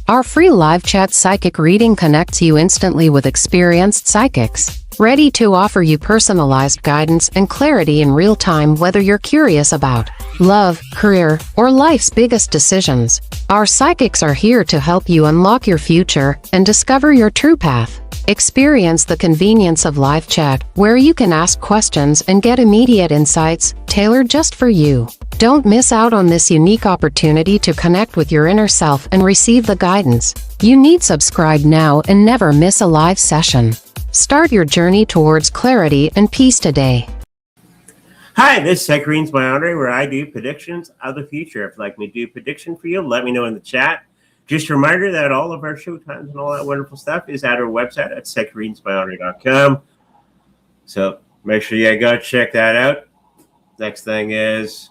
Our free live chat psychic reading connects you instantly with experienced psychics, ready to offer you personalized guidance and clarity in real time, whether you're curious about love, career, or life's biggest decisions. Our psychics are here to help you unlock your future and discover your true path. Experience the convenience of live chat, where you can ask questions and get immediate insights tailored just for you. Don't miss out on this unique opportunity to connect with your inner self and receive the guidance you need. Subscribe now and never miss a live session. Start your journey towards clarity and peace today. Hi, this is Psychic Readings by Andre, where I do predictions of the future. If you'd like me to do a prediction for you, let me know in the chat. Just a reminder that all of our show times and all that wonderful stuff is at our website at psychicreadingsbyandre.com. So make sure you go check that out. Next thing is,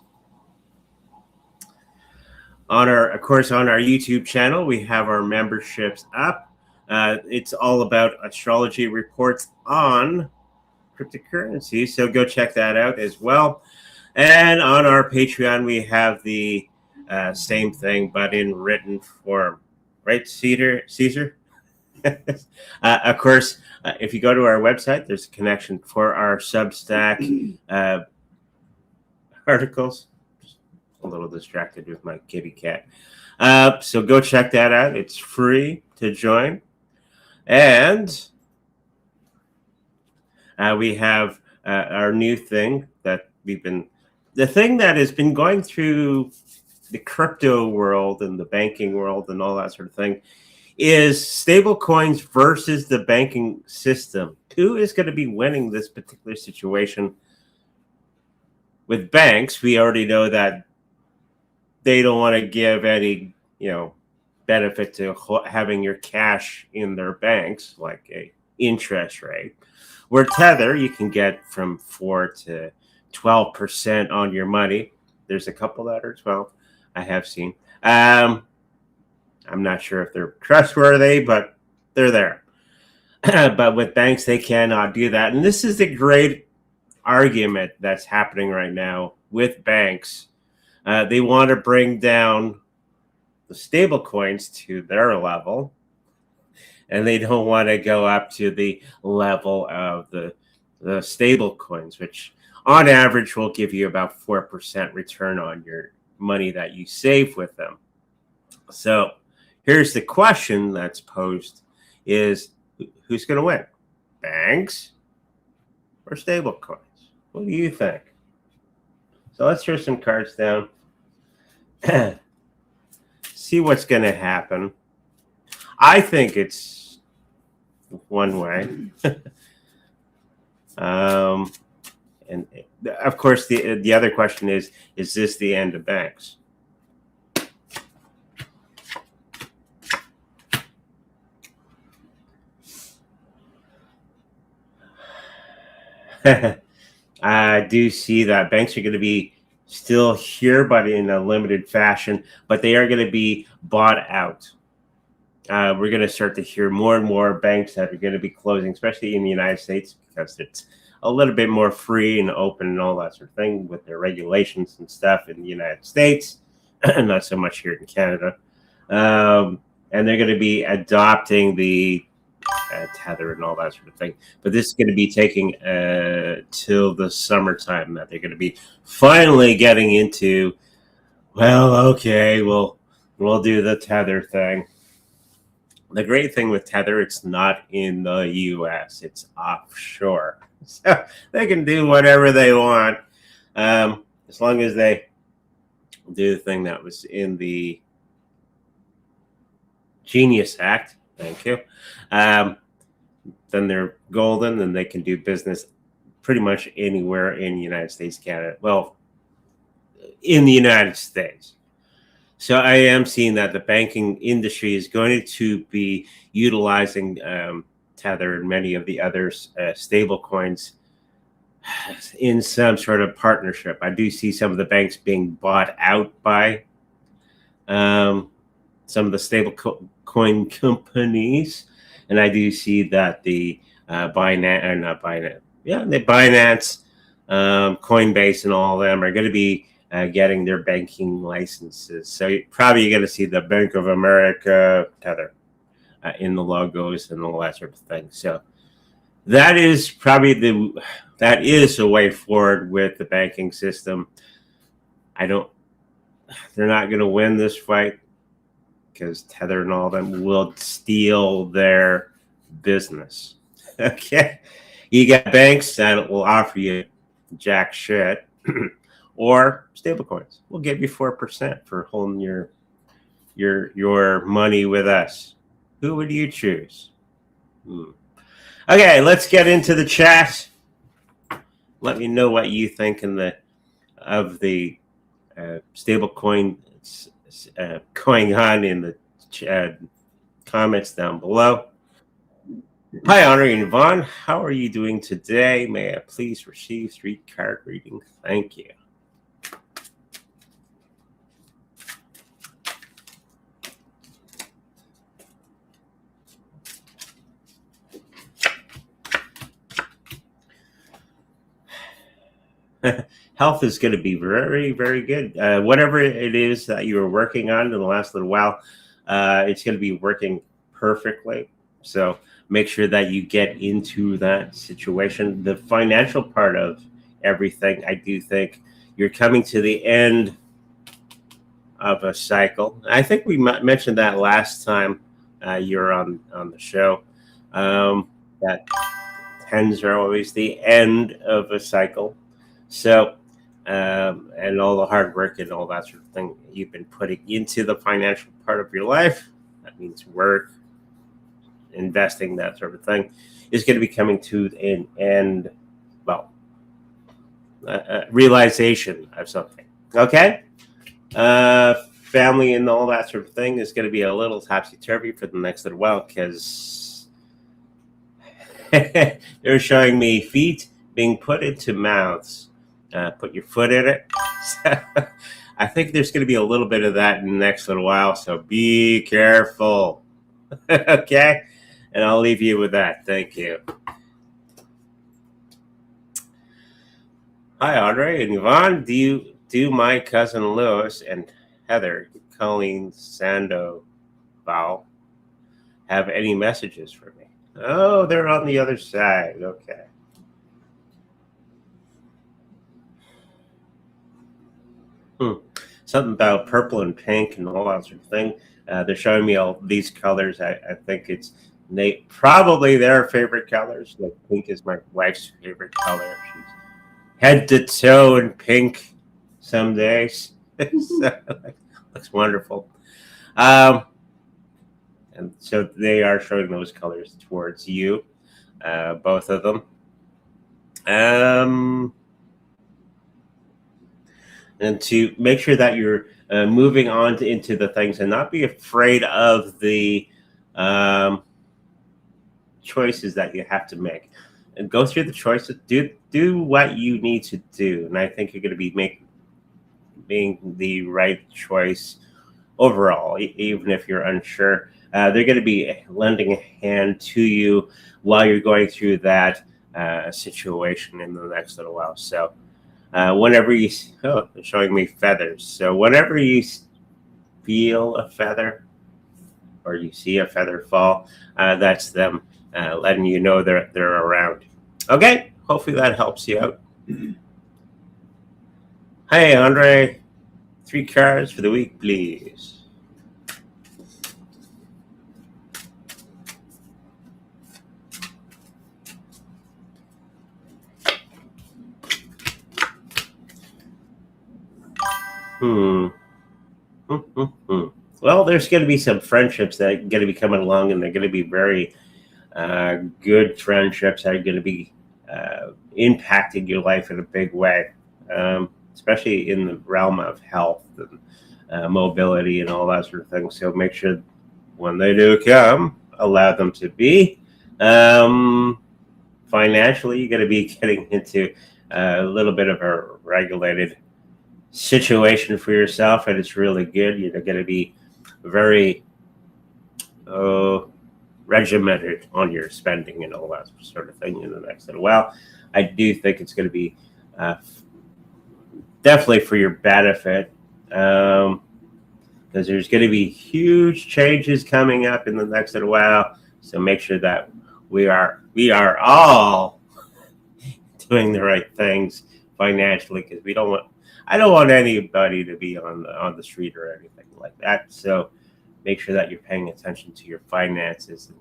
of course, on our YouTube channel, we have our memberships up. It's all about astrology reports on cryptocurrency, so go check that out as well. And on our Patreon, we have the same thing, but in written form, right, Caesar? Of course, if you go to our website, there's a connection for our Substack articles. Just a little distracted with my kitty cat. So go check that out. It's free to join. And we have our new thing that the thing that has been going through the crypto world and the banking world and all that sort of thing is stablecoins versus the banking system. Who is going to be winning this particular situation? With banks, we already know that they don't want to give any, benefit to having your cash in their banks, like a interest rate. Where Tether, you can get from 4 to 12% on your money. There's a couple that are 12. I have seen. I'm not sure if they're trustworthy, but they're there. But with banks, they cannot do that. And this is the great argument that's happening right now with banks. They want to bring down the stable coins to their level, and they don't want to go up to the level of the stable coins, which on average will give you about 4% return on your money that you save with them. So here's the question that's posed is, who's going to win? Banks or stable coins? What do you think? So let's throw some cards down. See what's going to happen. I think it's one way. And of course, the other question is this the end of banks? I do see that banks are going to be still here, but in a limited fashion, but they are going to be bought out. We're going to start to hear more and more banks that are going to be closing, especially in the United States, because it's a little bit more free and open and all that sort of thing with their regulations and stuff in the United States, not so much here in Canada. And they're going to be adopting the Tether and all that sort of thing. But this is going to be taking till the summertime that they're going to be finally getting into, well, okay, we'll do the Tether thing. The great thing with Tether, it's not in the U.S. It's offshore. So they can do whatever they want as long as they do the thing that was in the Genius Act. Thank you. Then they're golden and they can do business pretty much anywhere in the United States, Canada. Well, in the United States. So I am seeing that the banking industry is going to be utilizing Tether and many of the other stable coins in some sort of partnership. I do see some of the banks being bought out by some of the stable coin companies, and I do see that the Binance, Coinbase, and all of them are going to be getting their banking licenses. So you're probably going to see the Bank of America, Tether, in the logos and all that sort of thing. So that is probably that is a way forward with the banking system. They're not going to win this fight because Tether and all them will steal their business. Okay, you got banks that will offer you jack shit, or stablecoins will give you 4% for holding your money with us. Who would you choose? Okay, let's get into the chat. Let me know what you think of the stablecoin going on in the comments down below. Hi, Andre and Yvonne. How are you doing today? May I please receive 3 card reading? Thank you. Health is going to be very, very good. Whatever it is that you were working on in the last little while, it's going to be working perfectly. So make sure that you get into that situation. The financial part of everything, I do think you're coming to the end of a cycle. I think we mentioned that last time you were on the show. That tends are always the end of a cycle. So, and all the hard work and all that sort of thing you've been putting into the financial part of your life, that means work, investing, that sort of thing, is going to be coming to an end, well, realization of something. Okay? Family and all that sort of thing is going to be a little topsy-turvy for the next little while because they're showing me feet being put into mouths. Put your foot in it. So, I think there's going to be a little bit of that in the next little while, so be careful. Okay? And I'll leave you with that. Thank you. Hi, Andre and Yvonne. Do my cousin Lewis and Heather, Colleen Sandoval, have any messages for me? Oh, they're on the other side. Okay. Something about purple and pink and all that sort of thing. They're showing me all these colors. I think it's probably their favorite colors. Like pink is my wife's favorite color. She's head to toe in pink some days. So, looks wonderful. And so they are showing those colors towards you, both of them. And to make sure that you're moving on into the things and not be afraid of the choices that you have to make. And go through the choices. Do what you need to do. And I think you're going to be making the right choice overall, even if you're unsure. They're going to be lending a hand to you while you're going through that situation in the next little while. So whenever you, they're showing me feathers. So whenever you feel a feather or you see a feather fall, that's them letting you know they're around. Okay, hopefully that helps you out. Hey, Andre, 3 cards for the week, please. Well, there's going to be some friendships that are going to be coming along, and they're going to be very good friendships that are going to be impacting your life in a big way, especially in the realm of health and mobility and all that sort of thing. So make sure when they do come, allow them to be. Financially, you're going to be getting into a little bit of a regulated situation for yourself, and it's really good. You're going to be very regimented on your spending and all that sort of thing in the next little while. I do think it's going to be definitely for your benefit, because there's going to be huge changes coming up in the next little while. So make sure that we are all doing the right things financially, because I don't want anybody to be on the street or anything like that. So make sure that you're paying attention to your finances.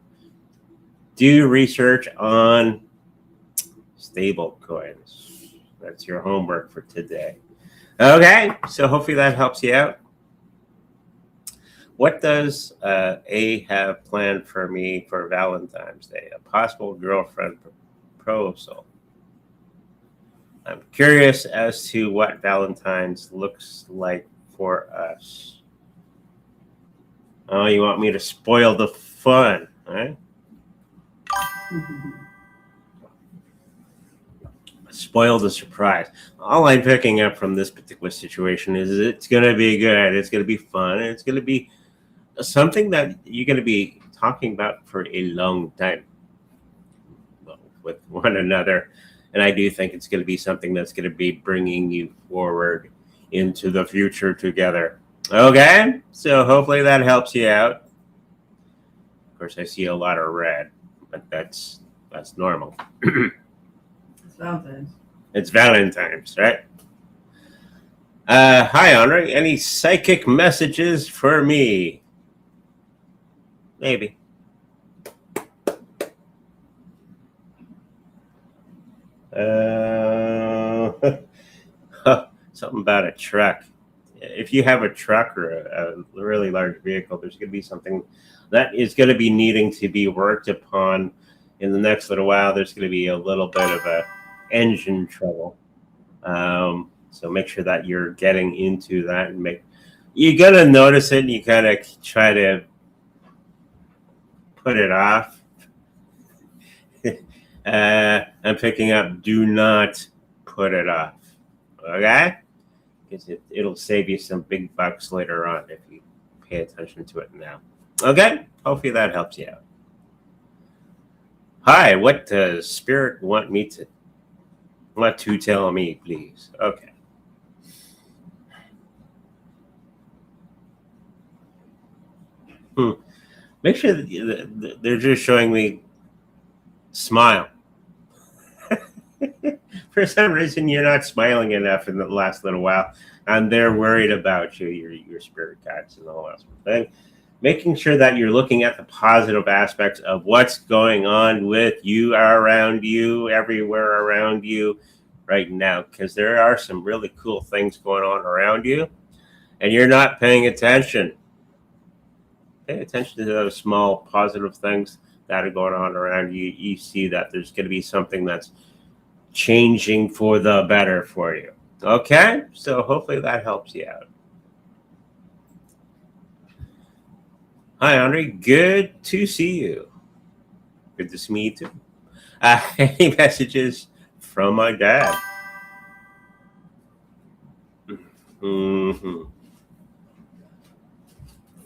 Do research on stablecoins. That's your homework for today. Okay, so hopefully that helps you out. What does A have planned for me for Valentine's Day? A possible girlfriend proposal. I'm curious as to what Valentine's looks like for us. Oh, you want me to spoil the fun, right? Spoil the surprise. All I'm picking up from this particular situation is it's going to be good. It's going to be fun. And it's going to be something that you're going to be talking about for a long time with one another. And I do think it's going to be something that's going to be bringing you forward into the future together. Okay, so hopefully that helps you out. Of course, I see a lot of red, but that's normal. It's Valentine's. It's Valentine's, right? Hi, Andre. Any psychic messages for me? Maybe. Something about a truck. If you have a truck or a really large vehicle, there's going to be something that is going to be needing to be worked upon in the next little while. There's going to be a little bit of a engine trouble. So make sure that you're getting into that, and you're going to notice it and you kind of try to put it off. I'm picking up, do not put it off. Okay? Because it'll save you some big bucks later on if you pay attention to it now. Okay? Hopefully that helps you out. Hi, what does Spirit want to tell me, please? Okay. Make sure that they're just showing me smile. For some reason, you're not smiling enough in the last little while, and they're worried about you, your spirit guides and all that sort of thing. Making sure that you're looking at the positive aspects of what's going on with you, around you, everywhere around you right now, because there are some really cool things going on around you, and you're not paying attention. Pay attention to those small positive things that are going on around you. You see that there's going to be something that's changing for the better for you. Okay, so hopefully that helps you out. Hi, Andre. Good to see you. Good to see me too. Any messages from my dad?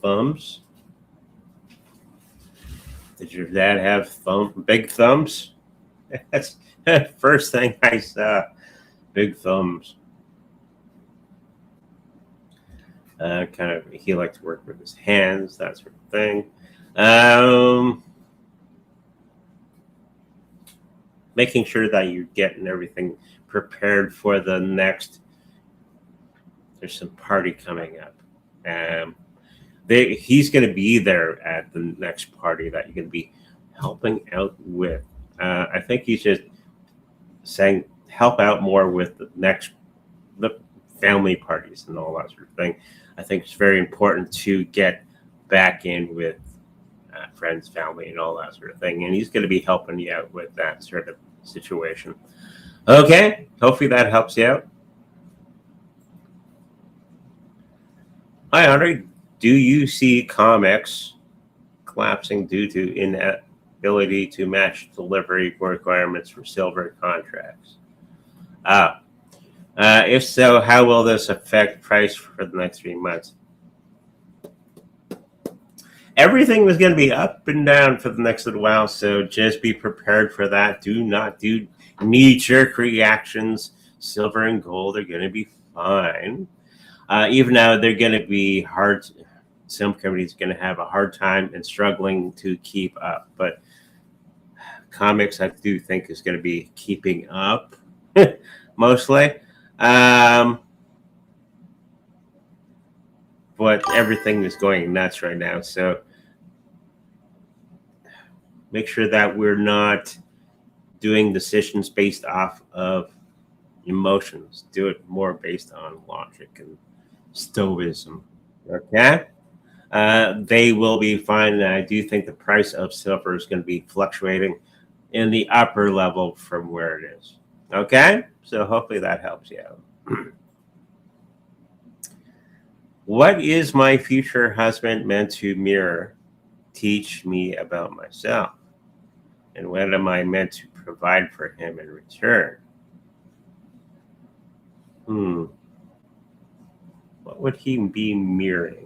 Thumbs? Did your dad have big thumbs? That's the first thing I saw. Big thumbs. He liked to work with his hands, that sort of thing. Making sure that you're getting everything prepared for the next. There's some party coming up. He's going to be there at the next party that you're going to be helping out with. I think he's just saying help out more with the family parties and all that sort of thing. I think it's very important to get back in with friends, family, and all that sort of thing. And he's going to be helping you out with that sort of situation. Okay, hopefully that helps you out. Hi, Andre. Do you see COMEX collapsing due to inability to match delivery requirements for silver contracts? If so, how will this affect price for the next 3 months? Everything was going to be up and down for the next little while, so just be prepared for that. Do not do knee-jerk reactions. Silver and gold are going to be fine. Even now, they're going to be hard. Some companies are going to have a hard time and struggling to keep up. But COMEX, I do think, is going to be keeping up mostly. But everything is going nuts right now. So make sure that we're not doing decisions based off of emotions. Do it more based on logic and stoicism. Okay? They will be fine. And I do think the price of silver is going to be fluctuating in the upper level from where it is. Okay? So hopefully that helps you out. What is my future husband meant to mirror, teach me about myself? And what am I meant to provide for him in return? What would he be mirroring?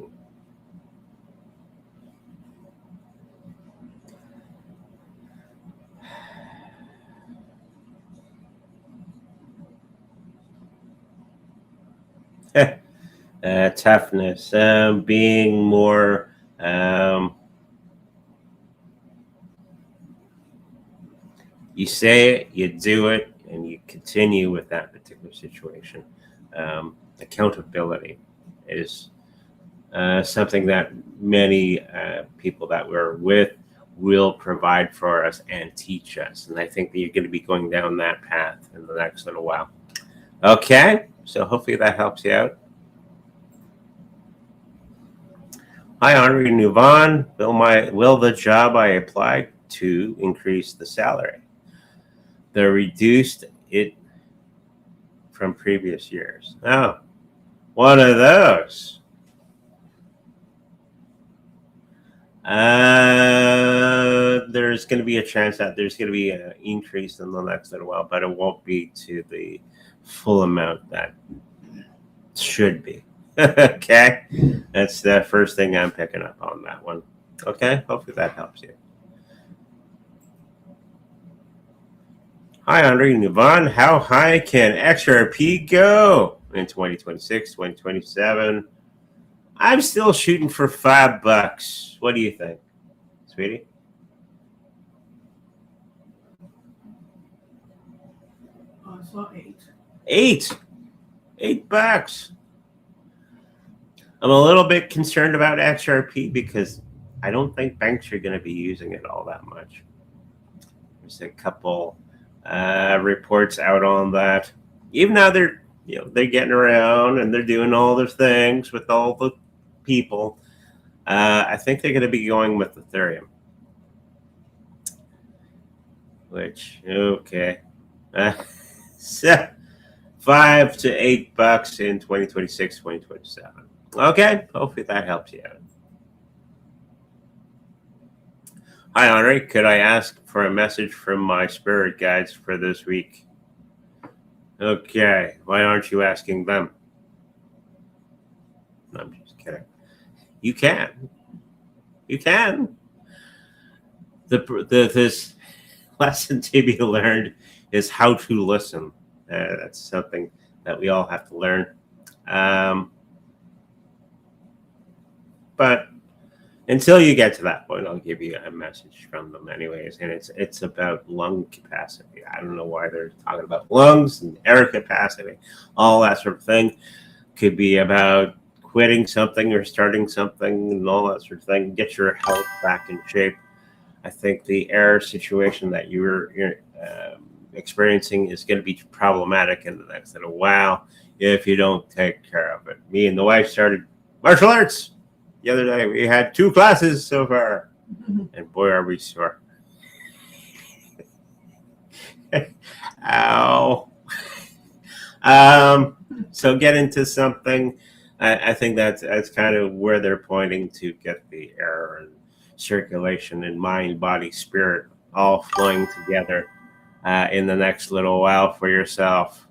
Toughness, being more you say it, you do it, and you continue with that particular situation. Accountability is something that many people that we're with will provide for us and teach us. And I think that you're going to be going down that path in the next little while. Okay, so hopefully that helps you out. Hi, Andre Nuvan. Will the job I applied to increase the salary? They reduced it from previous years. Oh, one of those. There's going to be a chance that there's going to be an increase in the next little while, but it won't be to the full amount that should be. Okay, that's the first thing I'm picking up on that one. Okay, hopefully that helps you. Hi, Andre Nuvan. How high can XRP go in 2026, 2027? I'm still shooting for $5. What do you think, sweetie? I saw 8. $8. I'm a little bit concerned about XRP because I don't think banks are going to be using it all that much. There's a couple reports out on that. Even now they're getting around and they're doing all their things with all the people. I think they're going to be going with Ethereum. Which, okay. So $5 to $8 in 2026, 2027. Okay, hopefully that helps you out. Hi, Andre. Could I ask for a message from my spirit guides for this week? Okay, why aren't you asking them? No, I'm just kidding. You can. You can. This lesson to be learned is how to listen. That's something that we all have to learn. But until you get to that point, I'll give you a message from them anyways. And it's about lung capacity. I don't know why they're talking about lungs and air capacity, all that sort of thing. Could be about quitting something or starting something and all that sort of thing. Get your health back in shape. I think the air situation that you're experiencing is going to be problematic in the next little while if you don't take care of it. Me and the wife started martial arts the other day. We had 2 classes so far, and boy, are we sore. Ow. So get into something. I think that's kind of where they're pointing to get the air and circulation and mind, body, spirit all flowing together in the next little while for yourself.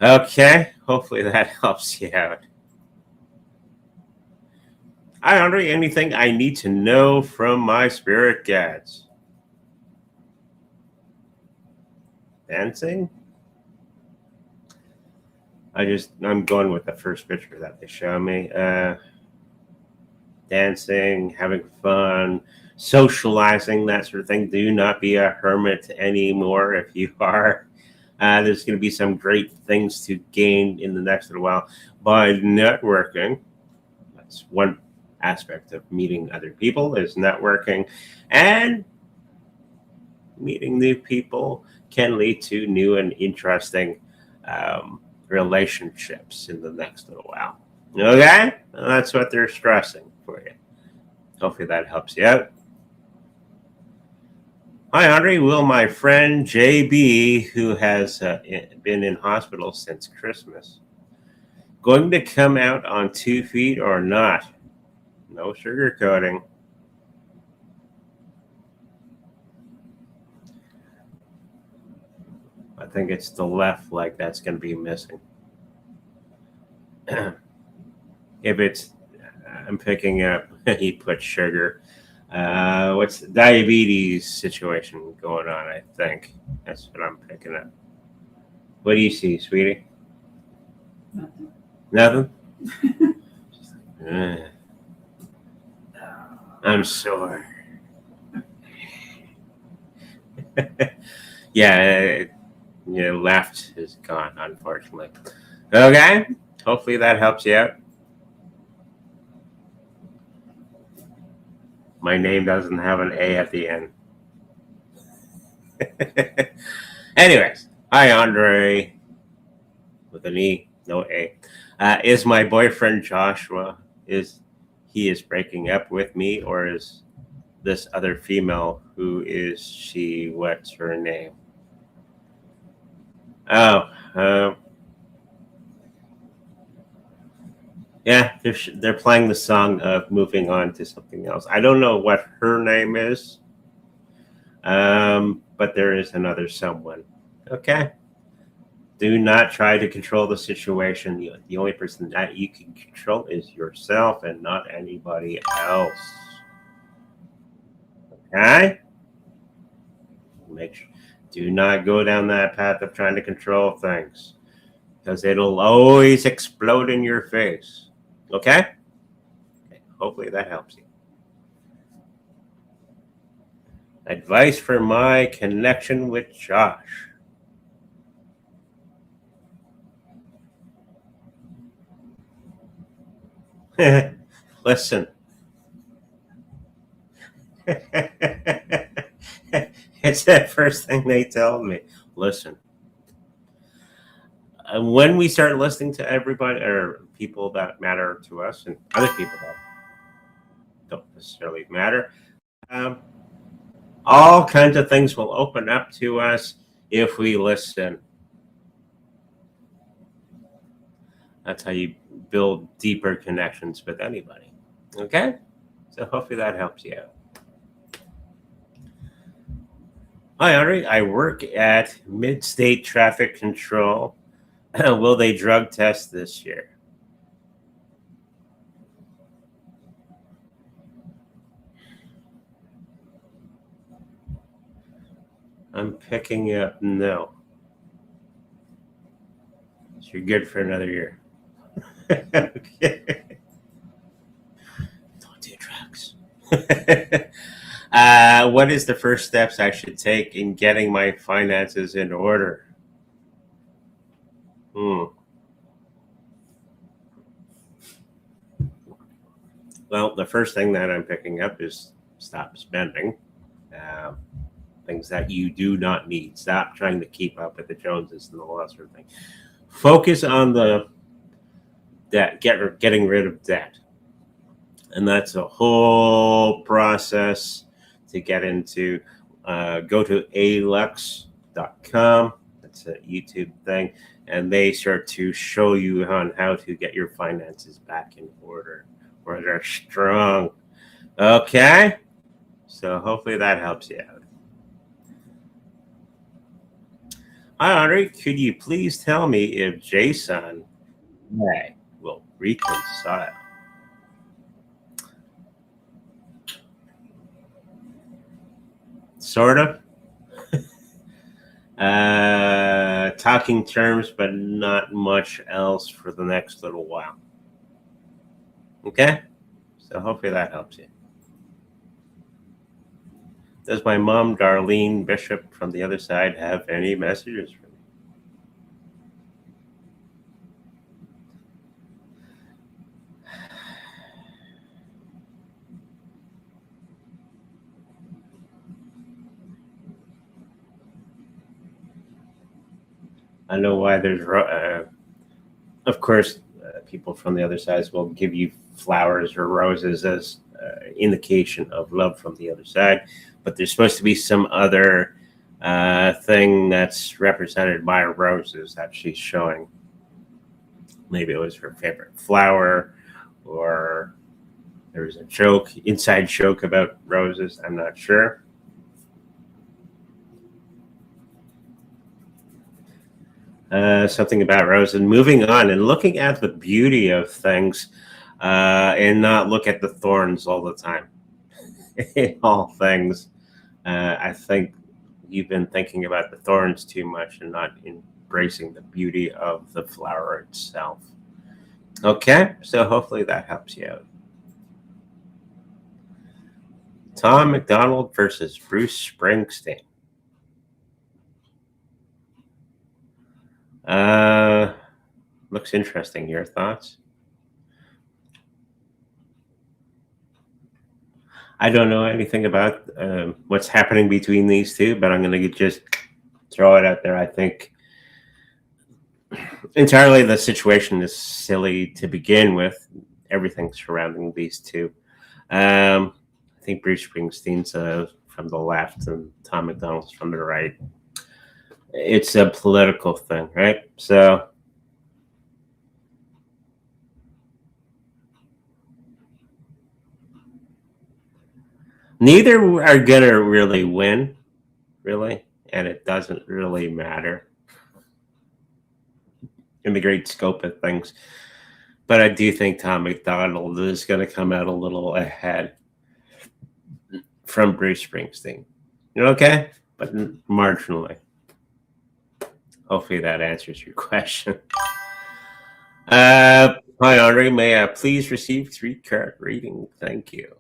Okay, hopefully that helps you out. Hi, Andre. Anything I need to know from my spirit guides? Dancing? I'm going with the first picture that they show me. Dancing, having fun, socializing, that sort of thing. Do not be a hermit anymore. If you are, there's going to be some great things to gain in the next little while by networking. That's one aspect of meeting other people, is networking, and meeting new people can lead to new and interesting relationships in the next little while. Okay, that's what they're stressing for you. Hopefully that helps you out. Hi, Andre. Will my friend JB, who has been in hospital since Christmas, going to come out on 2 feet or not? No sugarcoating. I think it's the left leg that's going to be missing. If it's, I'm picking up, he put sugar. What's the diabetes situation going on? I think that's what I'm picking up. What do you see, sweetie? Nothing. Nothing? I'm sore. Yeah, left is gone, unfortunately. Okay, hopefully that helps you out. My name doesn't have an A at the end. Anyways, hi, Andre, with an E, no A. Is my boyfriend Joshua, is breaking up with me, or is this other female, who is she, what's her name? Oh, yeah, they're playing the song of moving on to something else. I don't know what her name is, but there is another someone. Okay. Do not try to control the situation. The only person that you can control is yourself and not anybody else. Okay? Do not go down that path of trying to control things, because it'll always explode in your face. Okay? Hopefully that helps you. Advice for my connection with Josh. Listen. It's the first thing they tell me. Listen. When we start listening to everybody, or people that matter to us and other people that don't necessarily matter, all kinds of things will open up to us if we listen. That's how you build deeper connections with anybody. Okay? So hopefully that helps you out. Hi, Andre. I work at Mid-State Traffic Control. Will they drug test this year? I'm picking up no. So you're good for another year. Okay. Don't do drugs. What is the first steps I should take in getting my finances in order? Well, the first thing that I'm picking up is stop spending things that you do not need. Stop trying to keep up with the Joneses and all that sort of thing. Focus on the debt, getting rid of debt. And that's a whole process to get into. Go to alux.com. That's a YouTube thing. And they start to show you on how to get your finances back in order, where they're strong. Okay? So hopefully that helps you out. Hi, Andre. Could you please tell me if Jason will reconcile? Sort of. talking terms, but not much else for the next little while. Okay? So hopefully that helps you. Does my mom, Darlene Bishop, from the other side, have any messages for me? I know why there's, of course, people from the other side will give you flowers or roses as indication of love from the other side, but there's supposed to be some other thing that's represented by roses that she's showing. Maybe it was her favorite flower, or there was a joke, inside joke about roses. I'm not sure. Something about roses. Moving on and looking at the beauty of things, and not look at the thorns all the time. In all things, I think you've been thinking about the thorns too much and not embracing the beauty of the flower itself. Okay, so hopefully that helps you out. Tom MacDonald versus Bruce Springsteen. Looks interesting. Your thoughts? I don't know anything about what's happening between these two, but I'm going to just throw it out there. I think entirely the situation is silly to begin with. Everything surrounding these two. I think Bruce Springsteen's from the left and Tom MacDonald's from the right. It's a political thing, right? So neither are going to really win, really, and it doesn't really matter in the great scope of things. But I do think Tom MacDonald is going to come out a little ahead from Bruce Springsteen. Okay? But marginally. Hopefully that answers your question. Hi, Andre. May I please receive 3-card reading? Thank you.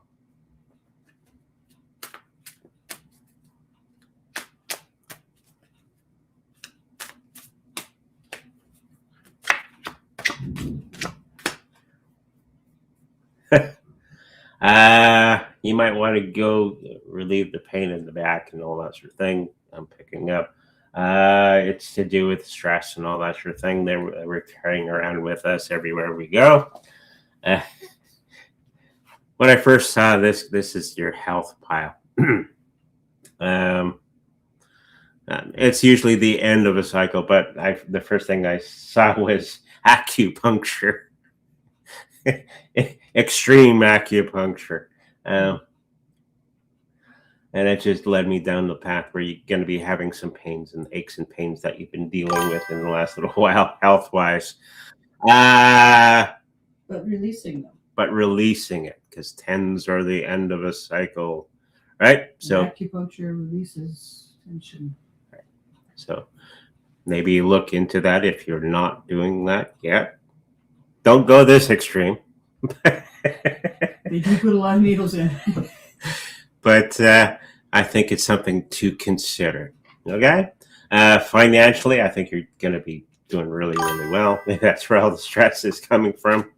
You might want to go relieve the pain in the back and all that sort of thing. I'm picking up. It's to do with stress and all that sort of thing. We're carrying around with us everywhere we go. When I first saw this is your health pile. It's usually the end of a cycle, but the first thing I saw was acupuncture. Extreme acupuncture. And it just led me down the path where you're going to be having some pains and aches and pains that you've been dealing with in the last little while, health-wise. But releasing them. But releasing it, because 10s are the end of a cycle, right? So acupuncture releases tension. Right. So maybe look into that if you're not doing that yet. Don't go this extreme. They do put a lot of needles in. But I think it's something to consider. Okay? Financially, I think you're going to be doing really, really well. That's where all the stress is coming from.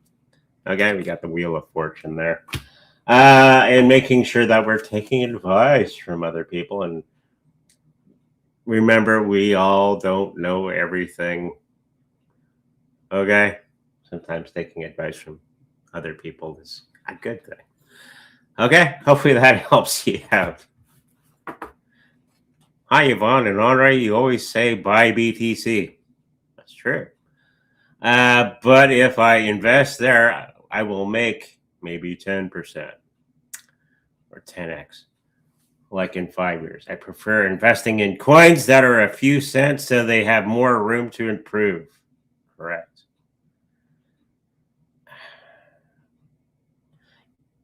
Okay? We got the Wheel of Fortune there. And making sure that we're taking advice from other people. And remember, we all don't know everything. Okay? Sometimes taking advice from other people is a good thing. Okay, hopefully that helps you out. Hi, Yvonne and Andre. You always say buy BTC. That's true. But if I invest there, I will make maybe 10% or 10x, like in 5 years. I prefer investing in coins that are a few cents so they have more room to improve. Correct.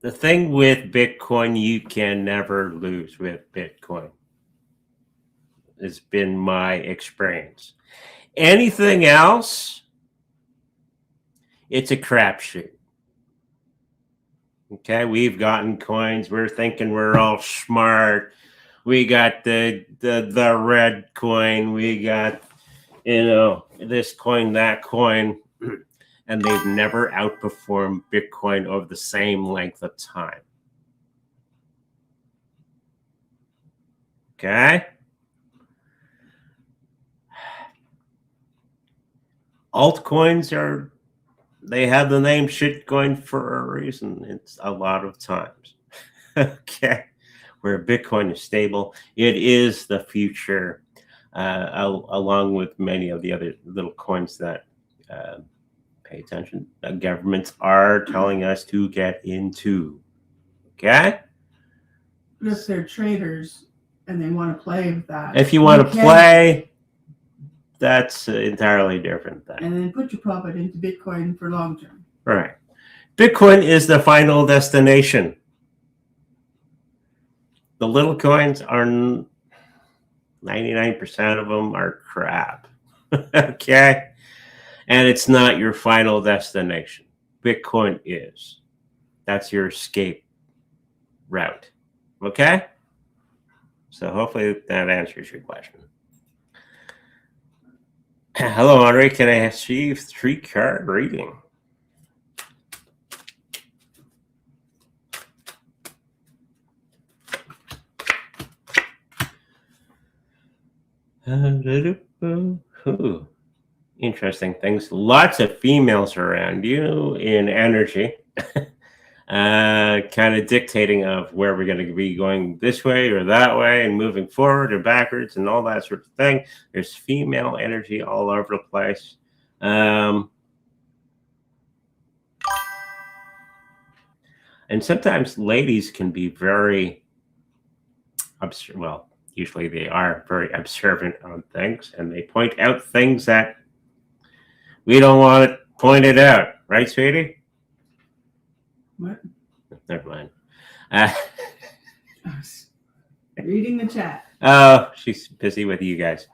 The thing with Bitcoin, you can never lose with Bitcoin. It's been my experience. Anything else, it's a crapshoot. Okay, we've gotten coins. We're thinking we're all smart. We got the red coin. We got, this coin, that coin, and they've never outperformed Bitcoin over the same length of time. Okay. Altcoins they have the name shitcoin for a reason. It's a lot of times. Okay. Where Bitcoin is stable, it is the future, along with many of the other little coins that pay attention. Governments are telling us to get into. Okay? But if they're traders and they want to play with that. If you want to play, that's entirely different thing. And then put your profit into Bitcoin for long term. Right. Bitcoin is the final destination. The little coins are 99% of them are crap. Okay? And it's not your final destination. Bitcoin is. That's your escape route. Okay? So hopefully that answers your question. Hello, Andre. Can I achieve 3-card reading? Ooh, interesting things. Lots of females around you in energy, kind of dictating of where we're going to be going this way or that way and moving forward or backwards and all that sort of thing. There's female energy all over the place. And sometimes ladies can be very, usually they are very observant on things, and they point out things that we don't want it pointed out. Right, sweetie? What? Never mind. Reading the chat. Oh, she's busy with you guys.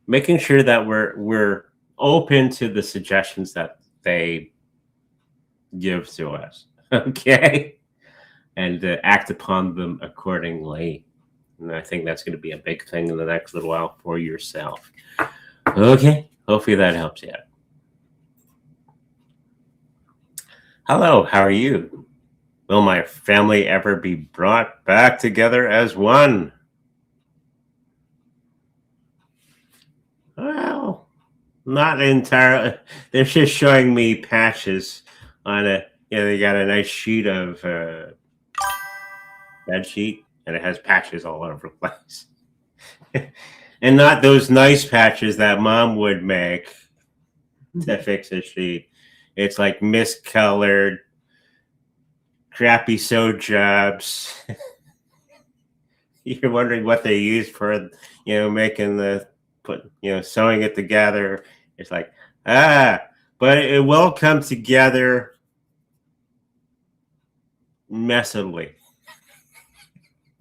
Making sure that we're open to the suggestions that they give to us. Okay? And act upon them accordingly. And I think that's going to be a big thing in the next little while for yourself. Okay, hopefully that helps you out. Hello, how are you? Will my family ever be brought back together as one? Well, not entirely. They're just showing me patches on they got a nice sheet of bed sheet, and it has patches all over the place. And not those nice patches that mom would make to fix a sheet. It's like miscolored, crappy sew jobs. You're wondering what they use for, making sewing it together. It's like, but it will come together messily.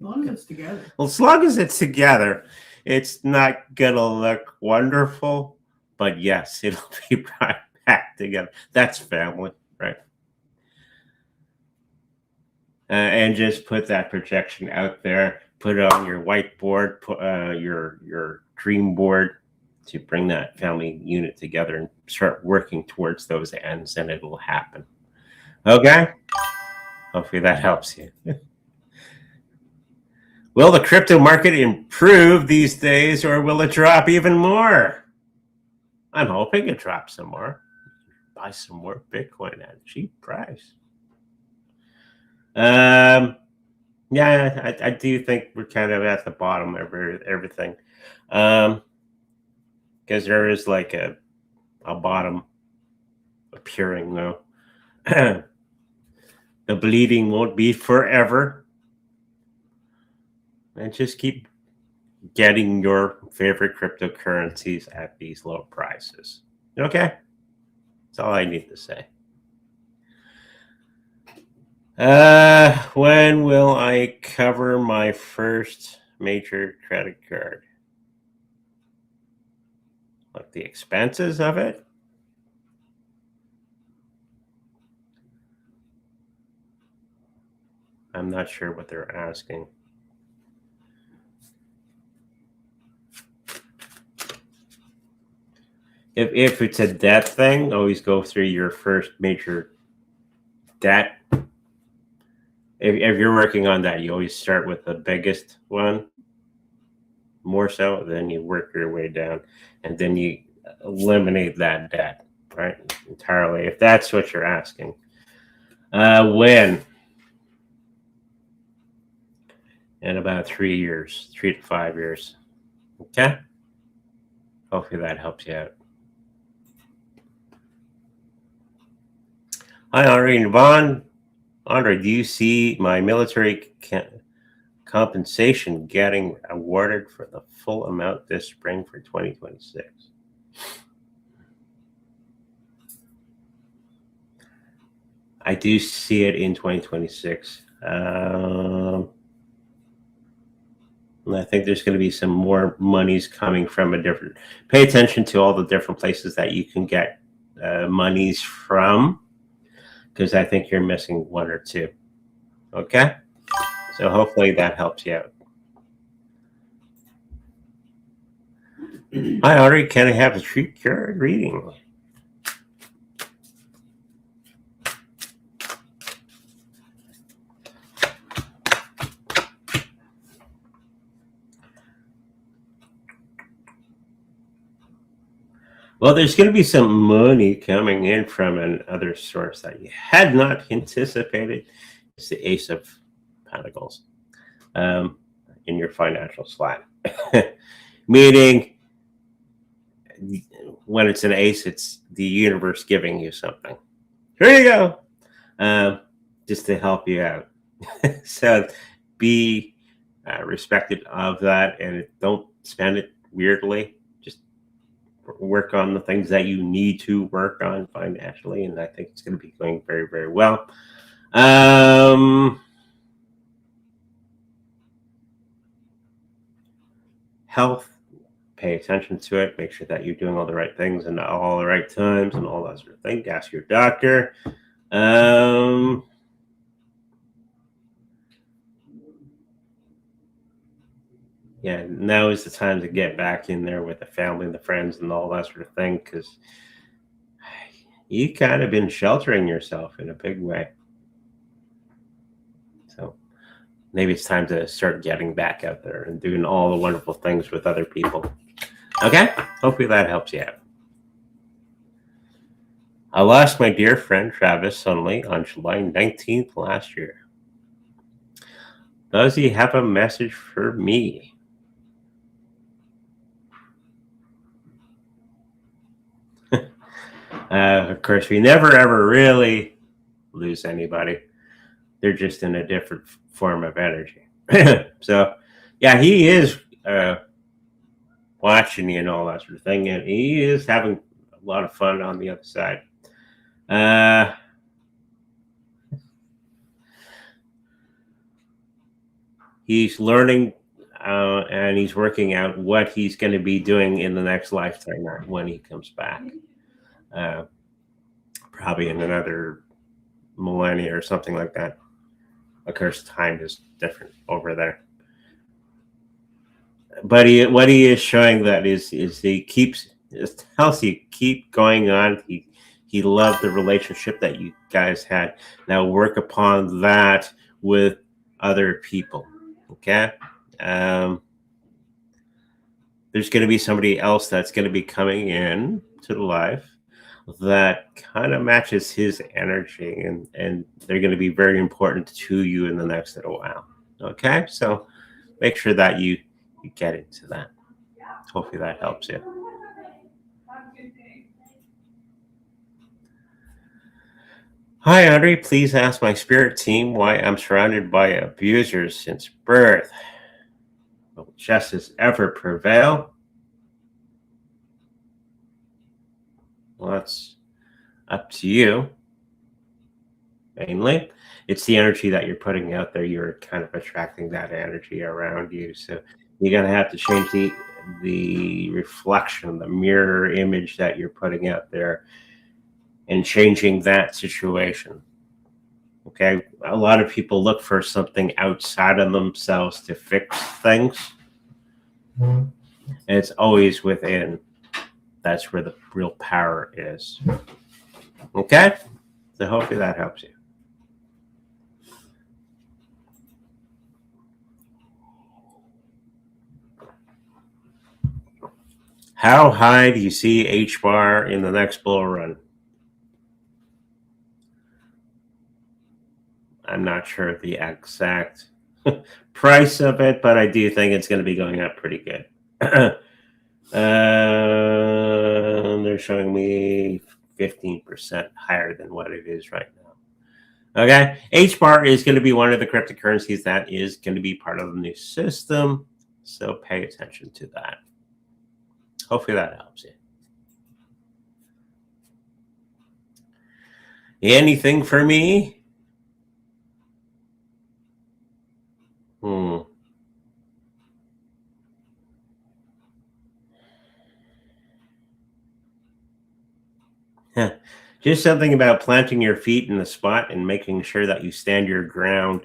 As long as it's together. Well, as long as it's together, it's not gonna look wonderful, but yes, it'll be brought back together. That's family, right? And just put that projection out there. Put it on your whiteboard, put your dream board to bring that family unit together and start working towards those ends, and it will happen. Okay? Hopefully that helps you. Will the crypto market improve these days, or will it drop even more? I'm hoping it drops some more. Buy some more Bitcoin at a cheap price. I do think we're kind of at the bottom of everything. Because there is like a bottom appearing, though. The bleeding won't be forever. And just keep getting your favorite cryptocurrencies at these low prices. Okay? That's all I need to say. When will I cover my first major credit card? Like the expenses of it? I'm not sure what they're asking. If it's a debt thing, always go through your first major debt. If you're working on that, you always start with the biggest one, more so, then you work your way down, and then you eliminate that debt, right, entirely, if that's what you're asking. When? In about 3 years, 3 to 5 years. Okay? Hopefully that helps you out. Hi, Andre and Yvonne. Andre, do you see my military compensation getting awarded for the full amount this spring for 2026? I do see it in 2026. I think there's going to be some more monies coming from a different. Pay attention to all the different places that you can get monies from, because I think you're missing one or two. Okay? So hopefully that helps you out. Hi, Audrey. Can I have a treat card reading? Well, there's going to be some money coming in from another source that you had not anticipated. It's the Ace of Pentacles in your financial slot. Meaning, when it's an ace, it's the universe giving you something. Here you go. Just to help you out. So be respected of that, and don't spend it weirdly. Work on the things that you need to work on financially, and I think it's going to be going very, very well. Health, pay attention to it. Make sure that you're doing all the right things and all the right times and all that sort of thing. Ask your doctor. Yeah, now is the time to get back in there with the family and the friends and all that sort of thing, because you kind of been sheltering yourself in a big way. So maybe it's time to start getting back out there and doing all the wonderful things with other people. Okay? Hopefully that helps you out. I lost my dear friend Travis suddenly on July 19th last year. Does he have a message for me? Of course, we never ever really lose anybody. They're just in a different form of energy. So, yeah, he is watching you and all that sort of thing, and he is having a lot of fun on the other side. He's learning and he's working out what he's going to be doing in the next lifetime when he comes back. Probably in another millennia or something like that. Of course, time is different over there. But what he is showing that is he tells you keep going on. He loved the relationship that you guys had. Now work upon that with other people. Okay. There's going to be somebody else that's going to be coming in to the life that kind of matches his energy, and they're going to be very important to you in the next little while. Okay, so make sure that you get into that. Hopefully that helps you. Hi, Andre. Please ask my spirit team why I'm surrounded by abusers since birth. Will justice ever prevail? Well, that's up to you. Mainly, it's the energy that you're putting out there. You're kind of attracting that energy around you. So you're going to have to change the reflection, the mirror image that you're putting out there, and changing that situation. Okay, a lot of people look for something outside of themselves to fix things, and it's always within. That's where the real power is. Okay, so hopefully that helps you. How high do you see HBAR in the next bull run? I'm not sure the exact price of it, but I do think it's going to be going up pretty good. They're showing me 15% higher than what it is right now. Okay, HBAR is going to be one of the cryptocurrencies that is going to be part of the new system, so pay attention to that. Hopefully that helps you. Anything for me? Just something about planting your feet in the spot and making sure that you stand your ground.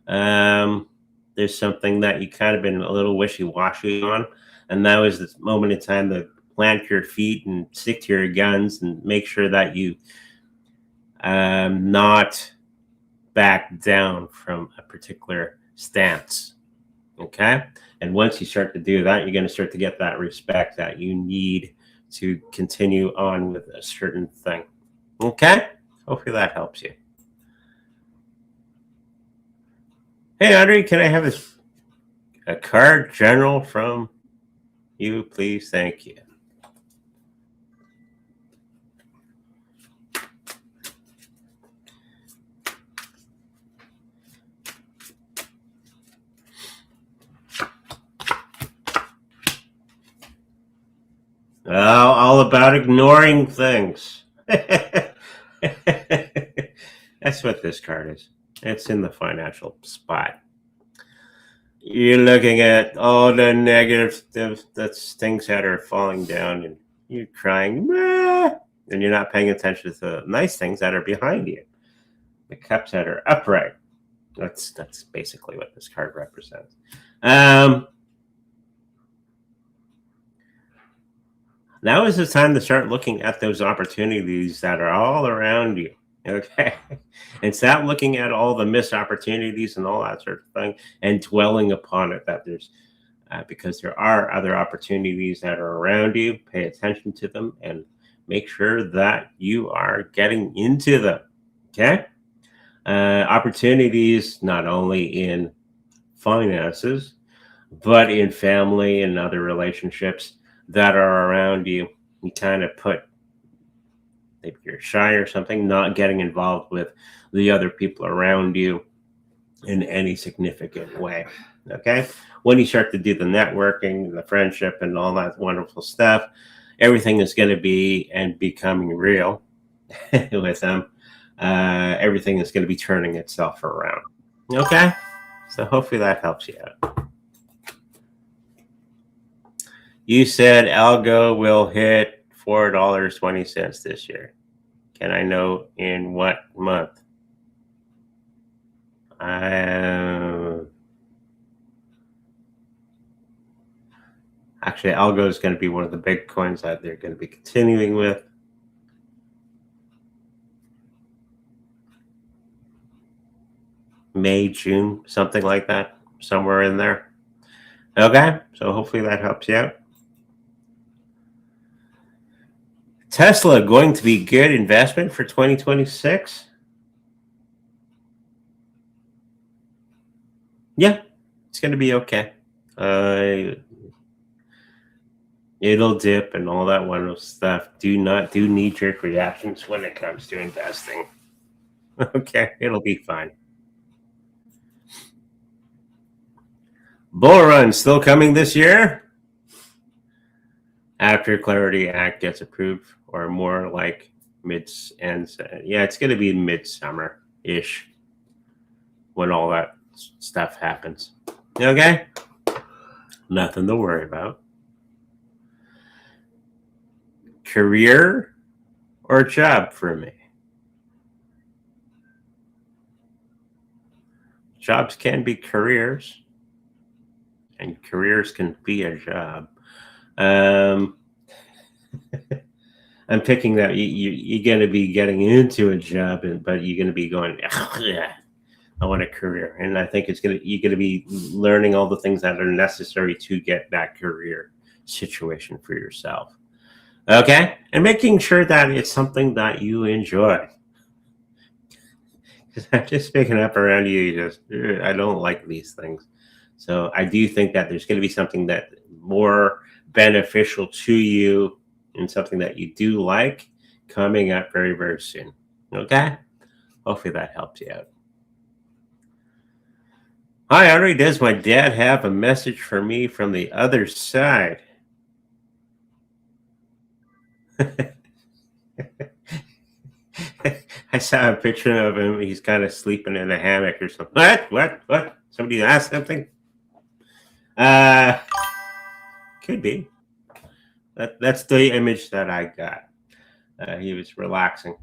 There's something that you kind of been a little wishy-washy on, and that was the moment in time to plant your feet and stick to your guns and make sure that you not back down from a particular stance. Okay, and once you start to do that, you're going to start to get that respect that you need to continue on with a certain thing. Okay, hopefully that helps you. Hey, Andre, can I have a card general from you, please? Thank you. All about ignoring things. That's what this card is. It's in the financial spot. You're looking at all the negative things that are falling down, and you're crying, and you're not paying attention to the nice things that are behind you. The cups that are upright. That's basically what this card represents. Now is the time to start looking at those opportunities that are all around you. Okay, and stop looking at all the missed opportunities and all that sort of thing and dwelling upon it, that there's because there are other opportunities that are around you. Pay attention to them and make sure that you are getting into them. Okay, opportunities not only in finances but in family and other relationships that are around you. You kind of put, maybe you're shy or something, not getting involved with the other people around you in any significant way. Okay, when you start to do the networking, the friendship, and all that wonderful stuff, everything is going to be and becoming real with them. Everything is going to be turning itself around. Okay, so hopefully that helps you out. You said ALGO will hit $4.20 this year. Can I know in what month? Actually, ALGO is going to be one of the big coins that they're going to be continuing with. May, June, something like that, somewhere in there. Okay, so hopefully that helps you out. Tesla going to be good investment for 2026? Yeah, it's going to be okay. It'll dip and all that wonderful stuff. Do not do knee-jerk reactions when it comes to investing. Okay, it'll be fine. Bull run still coming this year? After Clarity Act gets approved, or more like yeah, it's going to be midsummer-ish when all that stuff happens. Okay? Nothing to worry about. career or job for me? Jobs can be careers, and careers can be a job. I'm picking that you're going to be getting into a job, but you're going to be going, yeah, I want a career. And I think you're going to be learning all the things that are necessary to get that career situation for yourself. Okay? And making sure that it's something that you enjoy. Because I'm just picking up around you, I don't like these things. So I do think that there's going to be something that more beneficial to you and something that you do like coming up very, very soon. Okay? Hopefully that helps you out. Hi, Andre. Does my dad have a message for me from the other side? I saw a picture of him. He's kind of sleeping in a hammock or something. What? Somebody asked something? Could be. That's the image that I got. He was relaxing.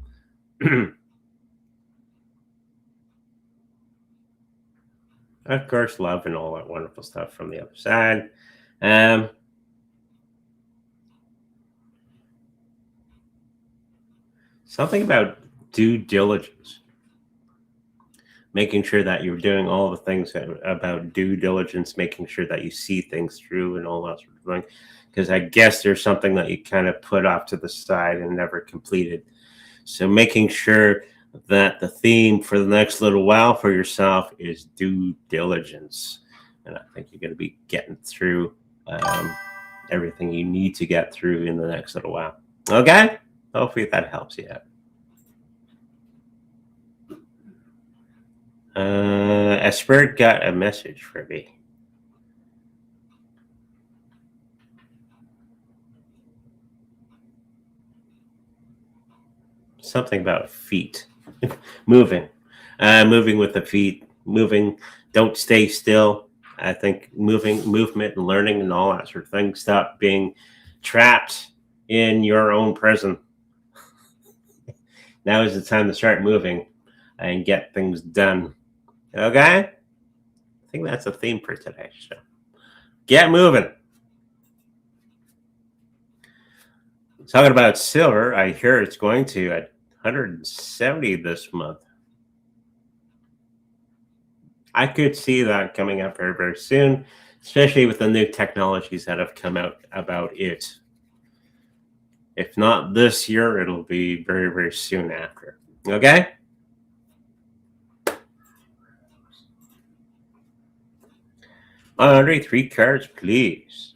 Of course, love and all that wonderful stuff from the other side. Something about due diligence. Making sure that you're doing all the things about due diligence, making sure that you see things through and all that sort of thing. Because I guess there's something that you kind of put off to the side and never completed. So making sure that the theme for the next little while for yourself is due diligence. And I think you're going to be getting through everything you need to get through in the next little while. Okay? Hopefully that helps you out. A spirit got a message for me. Something about feet. Moving with the feet, moving. Don't stay still. I think movement and learning and all that sort of thing. Stop being trapped in your own prison. Now is the time to start moving and get things done. Okay? I think that's a theme for today. So get moving. Talking about silver, I hear it's going to at 170 this month. I could see that coming up very, very soon, especially with the new technologies that have come out about it. If not this year, it'll be very, very soon after. Okay? Andre, 3 cards, please.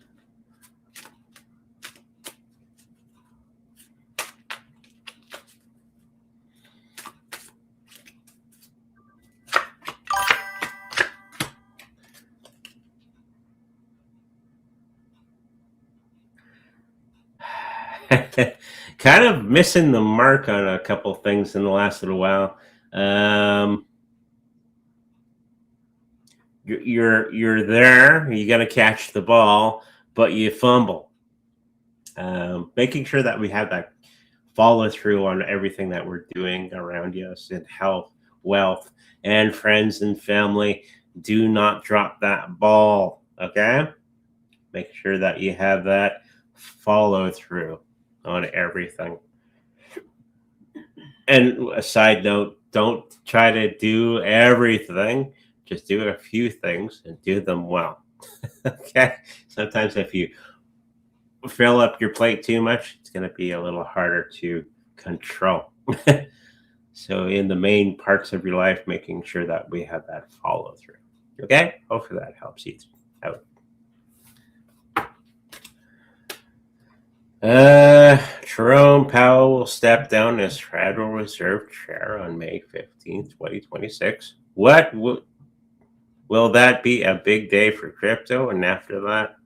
Kind of missing the mark on a couple things in the last little while. You're there. You got to catch the ball, but you fumble. Making sure that we have that follow through on everything that we're doing around us in health, wealth, and friends and family. Do not drop that ball. Okay. Make sure that you have that follow through on everything. And a side note, don't try to do everything. Just do a few things and do them well. Okay? Sometimes if you fill up your plate too much, it's going to be a little harder to control. So in the main parts of your life, making sure that we have that follow through. Okay? Hopefully that helps you out. Jerome Powell will step down as Federal Reserve Chair on May 15th, 2026. What will that be a big day for crypto? And after that,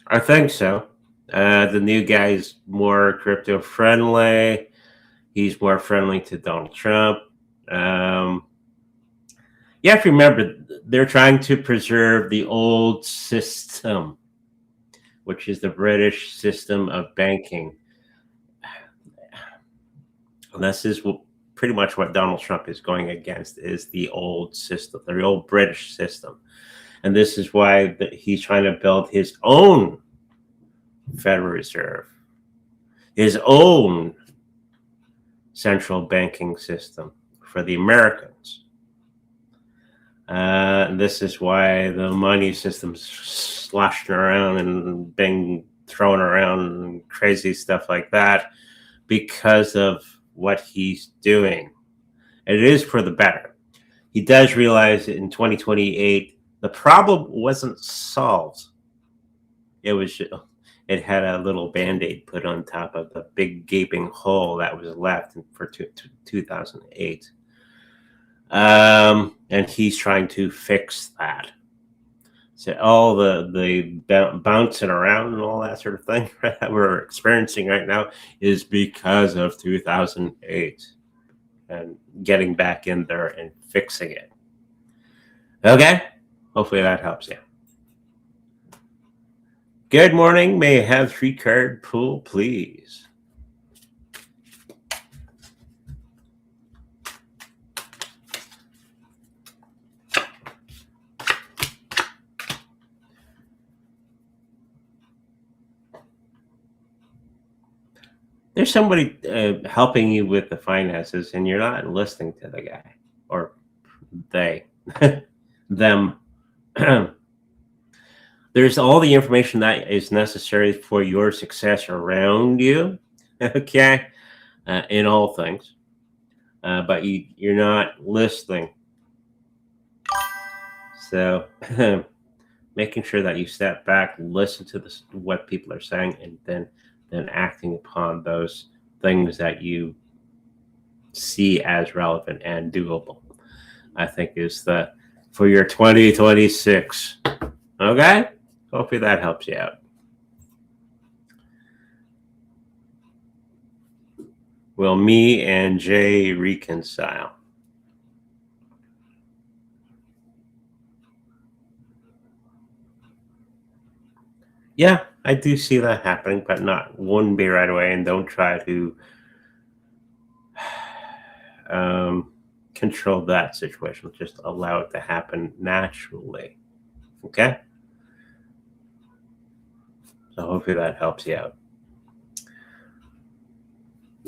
I think so. The new guy's more crypto friendly. He's more friendly to Donald Trump. You have to remember, they're trying to preserve the old system, which is the British system of banking. And this is pretty much what Donald Trump is going against, is the old system, the old British system. And this is why he's trying to build his own Federal Reserve, his own central banking system for the Americans. This is why the money system's sloshing around and being thrown around and crazy stuff like that, because of what he's doing. It is for the better. He does realize that in 2028, the problem wasn't solved. It had a little Band-Aid put on top of the big gaping hole that was left for 2008. And he's trying to fix that. So all the bouncing around and all that sort of thing that we're experiencing right now is because of 2008 and getting back in there and fixing it. Okay? Hopefully that helps you. Good morning. May I have 3-card pull, please? There's somebody helping you with the finances, and you're not listening to the guy or they, them. There's all the information that is necessary for your success around you, okay, in all things, but you're not listening. So making sure that you step back, listen to what people are saying, and then acting upon those things that you see as relevant and doable, I think is for your 2026. Okay? Hopefully that helps you out. Will me and Jay reconcile? Yeah, I do see that happening, but wouldn't be right away, and don't try to control that situation. Just allow it to happen naturally. Okay? So hopefully that helps you out.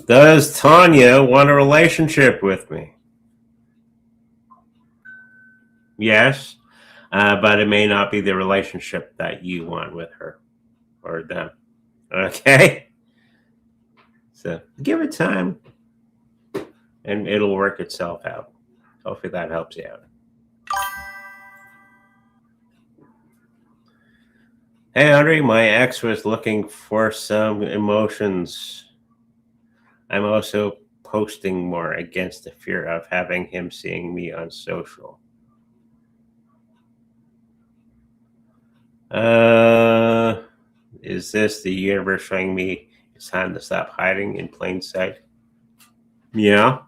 Does Tanya want a relationship with me? Yes, but it may not be the relationship that you want with her or them. Okay? So give it time, and it'll work itself out. Hopefully that helps you out. Hey, Andre, my ex was looking for some emotions. I'm also posting more against the fear of having him seeing me on social. Is this the universe showing me it's time to stop hiding in plain sight? Yeah.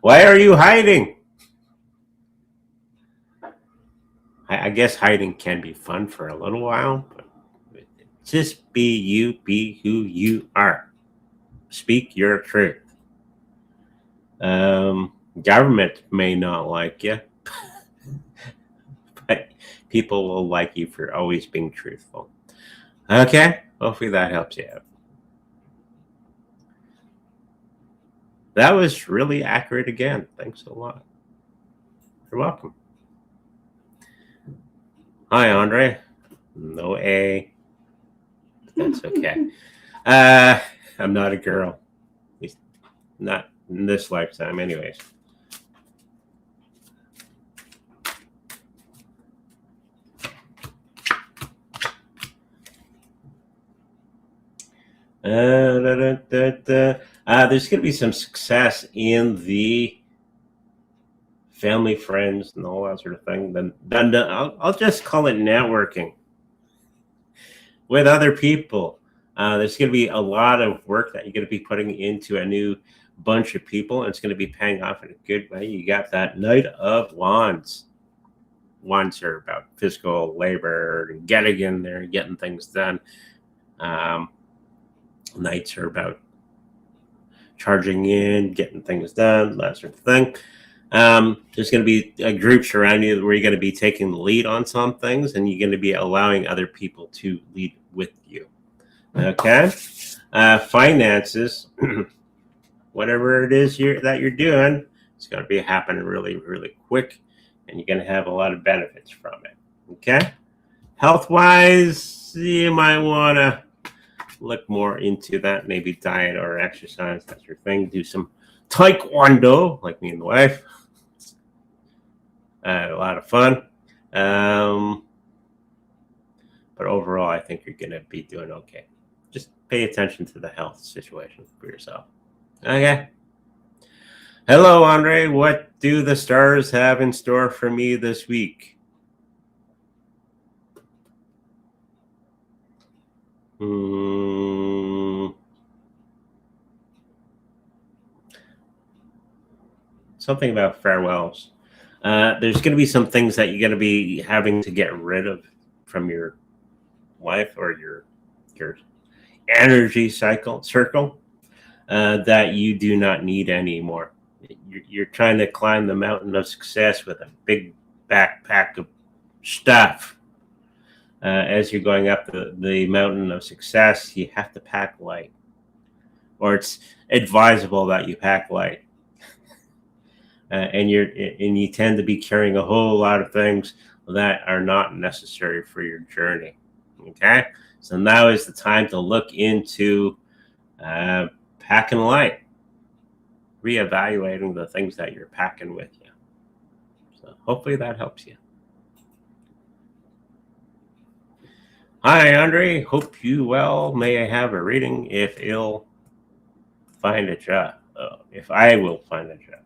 Why are you hiding? I guess hiding can be fun for a little while, but just be you, be who you are. Speak your truth. Government may not like you, but people will like you for always being truthful. Okay? Hopefully that helps you out. That was really accurate again. Thanks a lot. You're welcome. Hi, Andre. No A. That's okay. I'm not a girl. At least not in this lifetime, anyways. There's going to be some success in the family, friends, and all that sort of thing. Then I'll just call it networking with other people. There's going to be a lot of work that you're going to be putting into a new bunch of people, and it's going to be paying off in a good way. You got that Knight of Wands. ones are about physical labor and getting in there and getting things done. Nights are about charging in, getting things done, that sort of thing. There's going to be groups around you where you're going to be taking the lead on some things, and you're going to be allowing other people to lead with you. Okay? Finances, whatever it is that you're doing, it's going to be happening really, really quick, and you're going to have a lot of benefits from it. Okay? Health-wise, you might want to look more into that, maybe diet or exercise, that's your thing. Do some taekwondo, like me and the wife. A lot of fun. But overall, I think you're going to be doing okay. Just pay attention to the health situation for yourself. Okay. Hello, Andre. What do the stars have in store for me this week? Something about farewells. There's going to be some things that you're going to be having to get rid of from your life or your energy circle that you do not need anymore. You're trying to climb the mountain of success with a big backpack of stuff. As you're going up the mountain of success, you have to pack light, or it's advisable that you pack light. And you tend to be carrying a whole lot of things that are not necessary for your journey. Okay, so now is the time to look into packing light, reevaluating the things that you're packing with you. So hopefully that helps you. Hi, Andre. Hope you well. May I have a reading if you'll find a job? If I will find a job.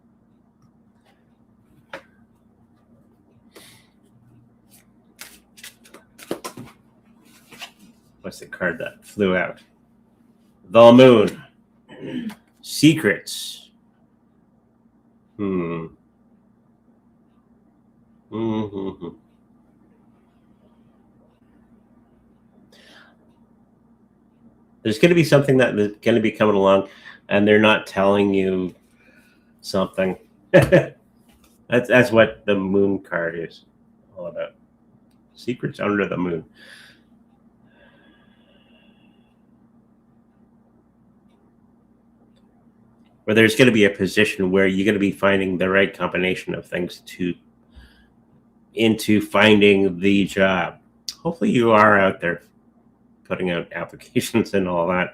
What's the card that flew out? The Moon. Secrets. There's going to be something that is going to be coming along, and they're not telling you something. That's what the Moon card is all about. Secrets under the moon. Where there's going to be a position where you're going to be finding the right combination of things into finding the job. Hopefully you are out there putting out applications and all that.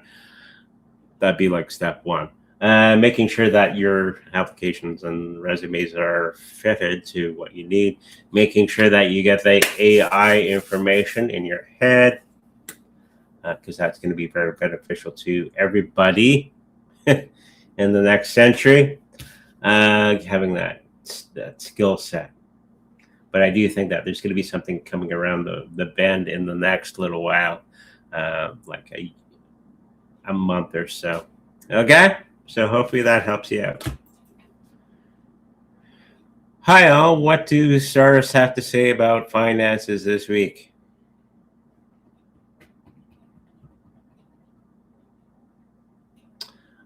That'd be like step one. Making sure that your applications and resumes are fitted to what you need. Making sure that you get the AI information in your head, because that's going to be very beneficial to everybody in the next century, having that skill set. But I do think that there's going to be something coming around the bend in the next little while, like a month or so. Okay? So hopefully that helps you out. Hi all, what do stars have to say about finances this week?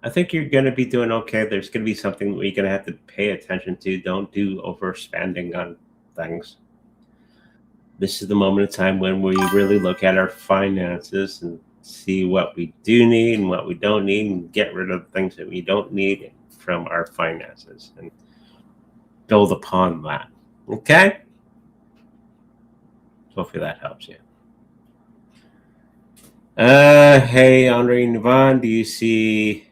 I think you're going to be doing okay. There's going to be something that you're going to have to pay attention to. Don't do overspending on things. This is the moment of time when we really look at our finances and see what we do need and what we don't need, and get rid of things that we don't need from our finances and build upon that. Okay? Hopefully that helps you. Hey, Andre and Yvonne, do you see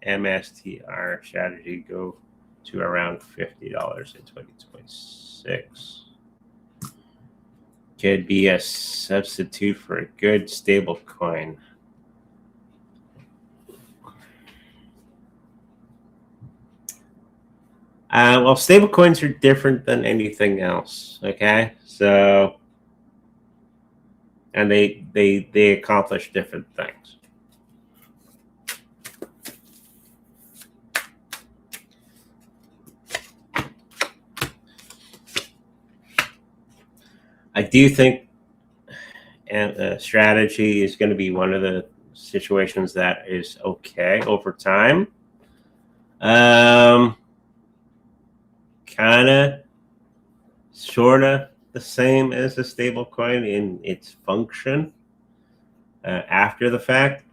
MSTR strategy go to around $50 in 2026? Could be a substitute for a good stable coin. Well, stable coins are different than anything else. Okay, so and they accomplish different things. I do think strategy is going to be one of the situations that is okay over time. Kind of, sort of the same as a stable coin in its function after the fact.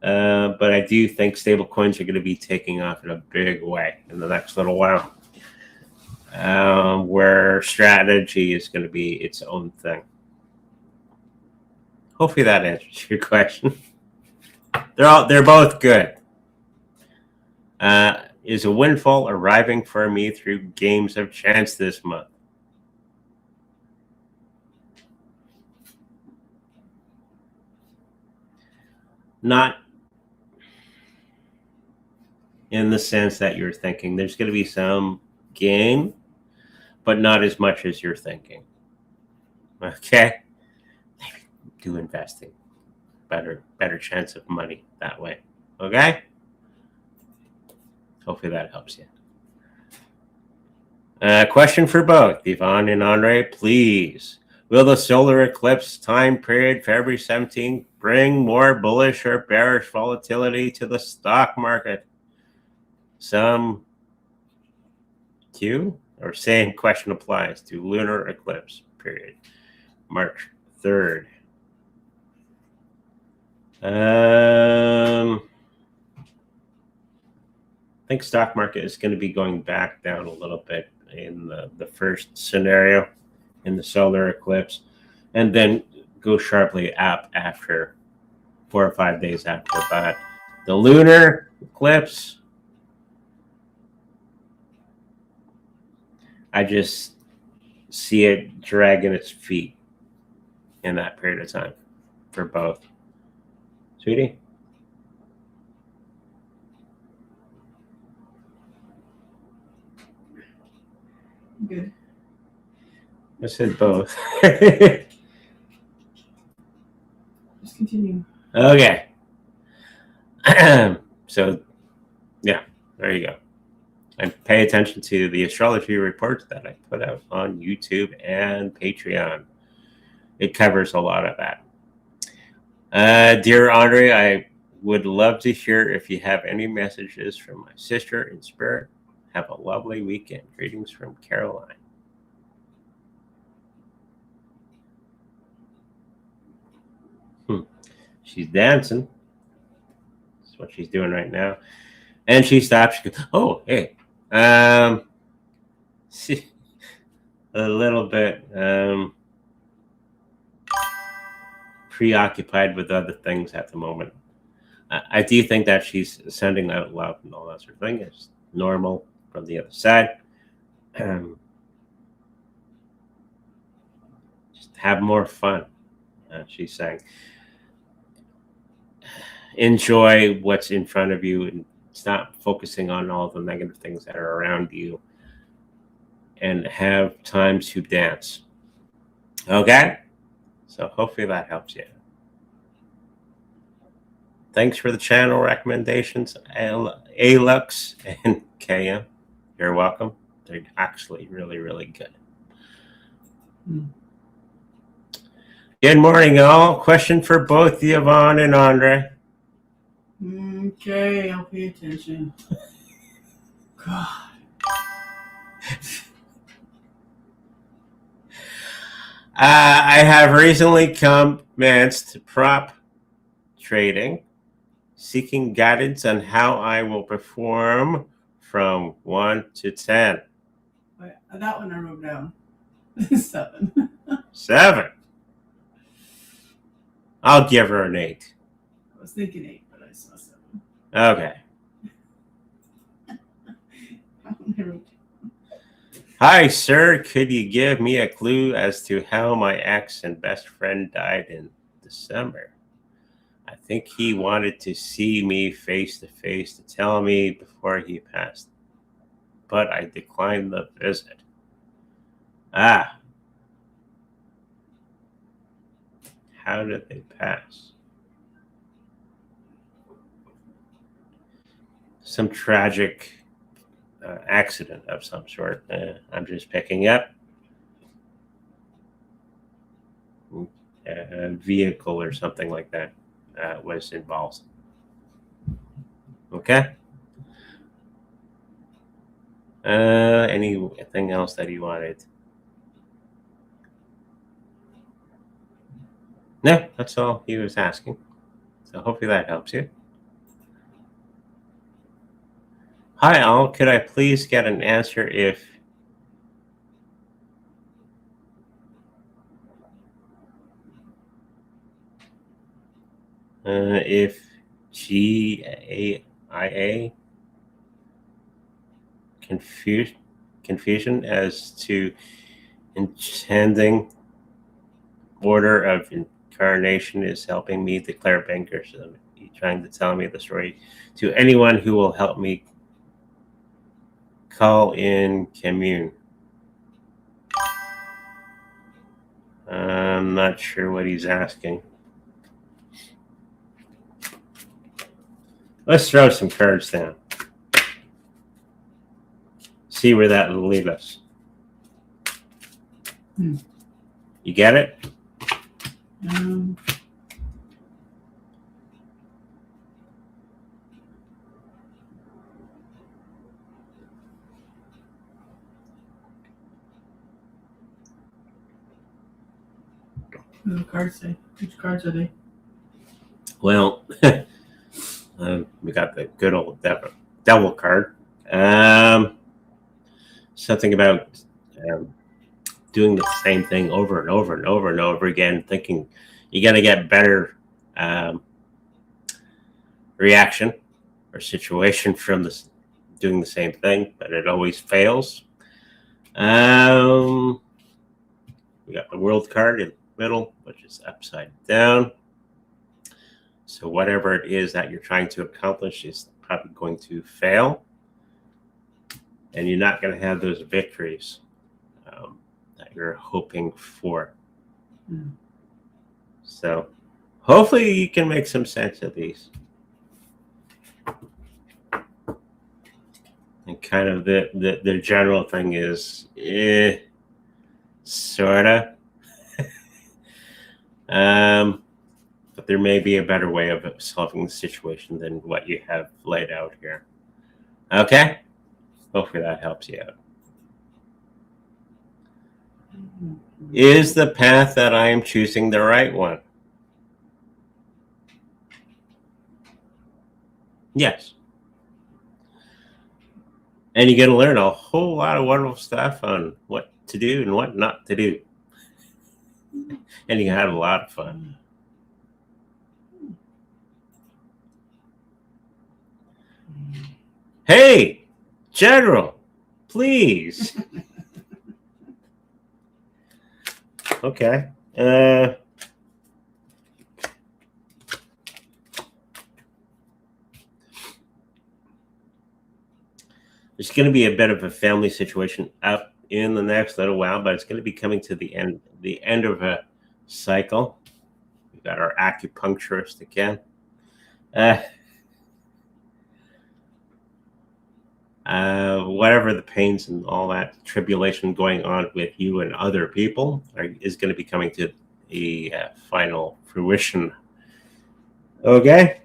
But I do think stable coins are going to be taking off in a big way in the next little while, where strategy is going to be its own thing. Hopefully that answers your question. They're both good. Is a windfall arriving for me through games of chance this month? Not in the sense that you're thinking. There's going to be some gain, but not as much as you're thinking. Okay? Maybe do investing. Better chance of money that way. Okay? Hopefully that helps you. Question for both Yvonne and Andre, please. Will the solar eclipse time period, February 17th, bring more bullish or bearish volatility to the stock market? Some Q or same question applies to lunar eclipse period, March 3rd. I think stock market is going to be going back down a little bit in the first scenario in the solar eclipse, and then go sharply up after 4 or 5 days after that. The lunar eclipse, I just see it dragging its feet in that period of time for both. Sweetie? Good. I said both. Just continue. Okay. So, yeah, there you go. And pay attention to the astrology reports that I put out on YouTube and Patreon. It covers a lot of that. Dear Andre, I would love to hear if you have any messages from my sister in spirit. Have a lovely weekend. Greetings from Caroline. She's dancing. That's what she's doing right now. And she stops. She goes, oh, hey. She, a little bit preoccupied with other things at the moment. I do think that she's sending out love and all that sort of thing. It's normal from the other side. Just have more fun, she's saying. Enjoy what's in front of you and stop focusing on all the negative things that are around you, and have time to dance. Okay? So hopefully that helps you. Thanks for the channel recommendations, Alux and KM. You're welcome. They're actually really, really good. Good morning, all. Question for both Yvonne and Andre. Okay, I'll pay attention. God. I have recently commenced prop trading, seeking guidance on how I will perform from 1 to 10. Wait, that one I wrote down. 7. 7. I'll give her an 8. I was thinking 8, but I saw 7. Okay. I wrote Hi, sir. Could you give me a clue as to how my ex and best friend died in December? I think he wanted to see me face to face to tell me before he passed, but I declined the visit. Ah. How did they pass? Some tragic accident of some sort. I'm just picking up. vehicle or something like that was involved. Okay. Anything else that you wanted? No, that's all he was asking. So hopefully that helps you. Hi, Al. Could I please get an answer if GAIA confusion as to intending order of incarnation is helping me declare bankers. He's trying to tell me the story to anyone who will help me call in commune. I'm not sure what he's asking. Let's throw some cards down. See where that will lead us. You get it? What do the cards say? Which cards are they? Well, we got the good old devil card. Something about doing the same thing over and over and over and over again, thinking you're going to get better reaction or situation from this doing the same thing, but it always fails. We got the world card in the middle, which is upside down. So whatever it is that you're trying to accomplish is probably going to fail. And you're not going to have those victories that you're hoping for. So hopefully you can make some sense of these. And kind of the general thing is, sorta. But there may be a better way of solving the situation than what you have laid out here. Okay? Hopefully that helps you out. Is the path that I am choosing the right one? Yes. And you're going to learn a whole lot of wonderful stuff on what to do and what not to do. And you can have a lot of fun. Hey, General, please. Okay. There's going to be a bit of a family situation up in the next little while, but it's going to be coming to the end of a cycle. We've got our acupuncturist again. Whatever the pains and all that tribulation going on with you and other people is going to be coming to a final fruition. Okay?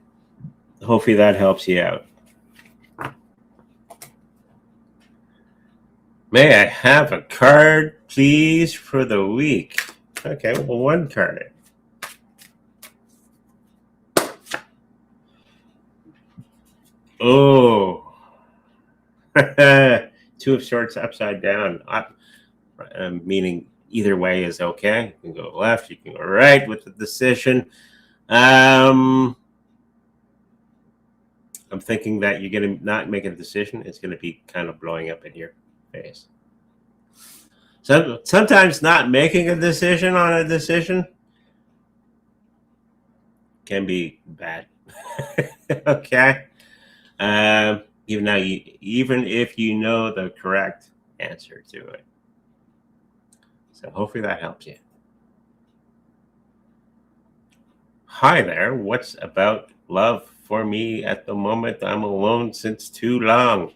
Hopefully that helps you out. May I have a card, please, for the week? Okay, well, one card. Oh. Two of Swords upside down, meaning either way is okay. You can go left, you can go right with the decision. I'm thinking that you're going to not make a decision. It's going to be kind of blowing up in your face. So sometimes not making a decision on a decision can be bad. Okay. Even if you know the correct answer to it. So hopefully that helps you. Hi there. What's about love for me at the moment? I'm alone since too long.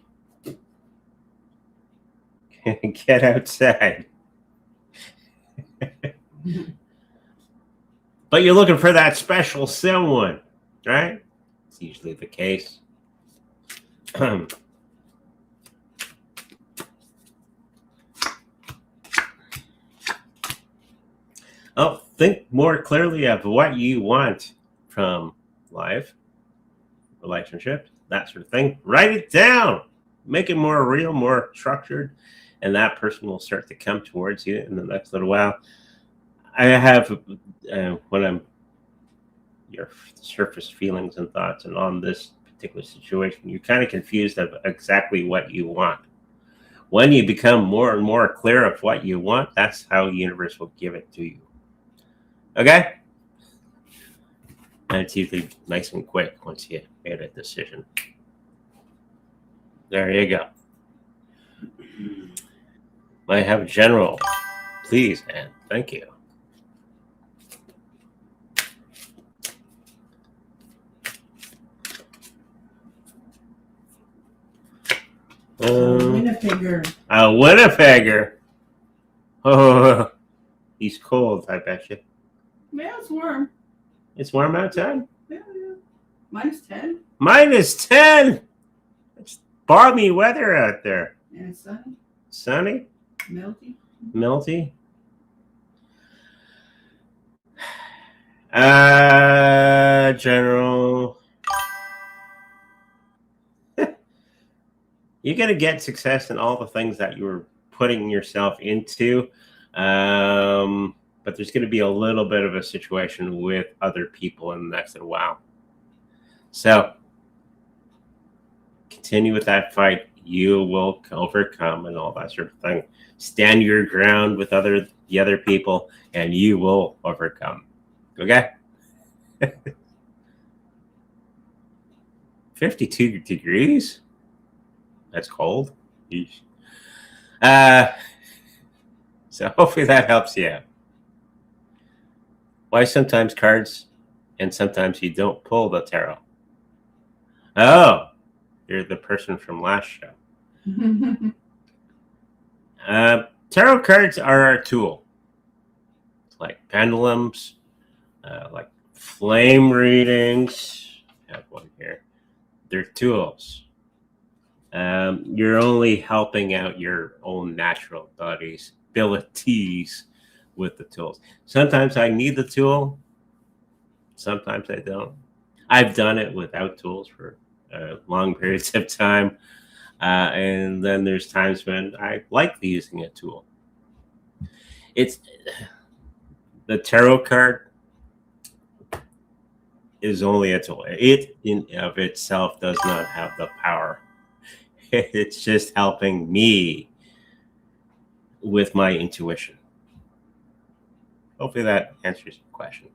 Get outside. But you're looking for that special someone, right? It's usually the case. Oh, think more clearly of what you want from life, relationships, that sort of thing. Write it down. Make it more real, more structured, and that person will start to come towards you in the next little while. I have, when I'm your surface feelings and thoughts, and on this particular situation, you're kind of confused of exactly what you want. When you become more and more clear of what you want, that's how the universe will give it to you. Okay? And it's usually nice and quick once you made a decision. There you go. I have a general. Please, and thank you. Winnipegger. A Winnipegger. Oh, he's cold, I bet you. Yeah, it's warm. It's warm outside? Yeah. -10. -10. It's balmy weather out there. And it's sunny. Sunny? Melty. Melty? General. You're going to get success in all the things that you were putting yourself into. But there's going to be a little bit of a situation with other people in the next little while. So continue with that fight. You will overcome and all that sort of thing. Stand your ground with the other people, and you will overcome. Okay? 52 degrees? That's cold. So hopefully that helps you out. Why sometimes cards and sometimes you don't pull the tarot? Oh, you're the person from last show. Tarot cards are a tool. Like pendulums, like flame readings. I have one here. They're tools. You're only helping out your own natural abilities with the tools. Sometimes I need the tool. Sometimes I don't. I've done it without tools for long periods of time. And then there's times when I like using a tool. It's the tarot card is only a tool. It in of itself does not have the power. It's just helping me with my intuition. Hopefully that answers your question.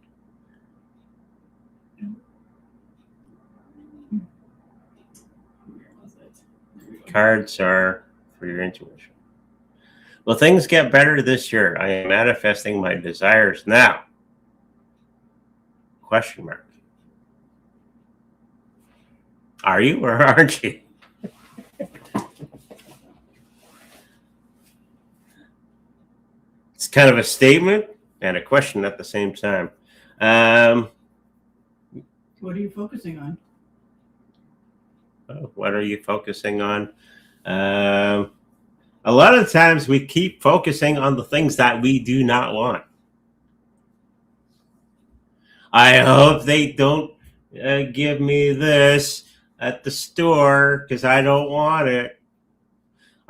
Cards are for your intuition. Will things get better this year? I am manifesting my desires now. Question mark. Are you or aren't you? It's kind of a statement and a question at the same time. What are you focusing on? What are you focusing on? A lot of times we keep focusing on the things that we do not want. I hope they don't give me this at the store because I don't want it.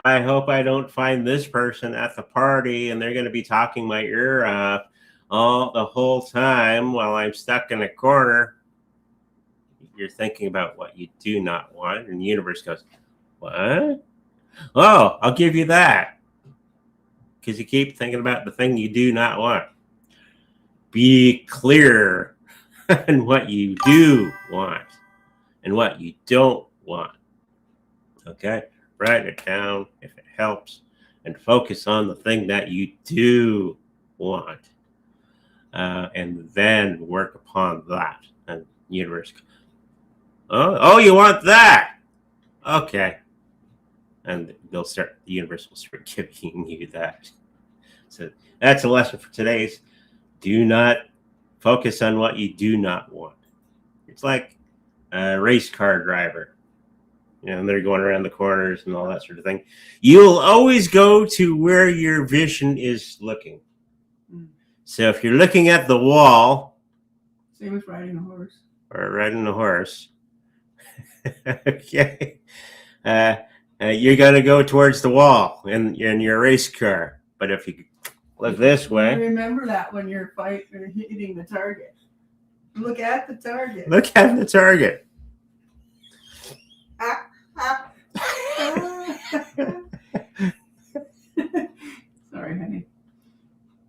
I hope I don't find this person at the party and they're going to be talking my ear off the whole time while I'm stuck in a corner. You're thinking about what you do not want, and the universe goes, what? Oh, I'll give you that. Because you keep thinking about the thing you do not want. Be clear on what you do want and what you don't want. Okay? Write it down if it helps and focus on the thing that you do want. And then work upon that. And the universe goes, oh, you want that? Okay. And the universe will start giving you that. So that's a lesson for today's. Do not Focus on what you do not want. It's like a race car driver. And they're going around the corners and all that sort of thing. You'll always go to where your vision is looking. So if you're looking at the wall, same as riding a horse. Or riding a horse, okay, you're going to go towards the wall in your race car. But if you look this way, remember that when you're hitting the target. Look at the target. Look at the target. Sorry, honey.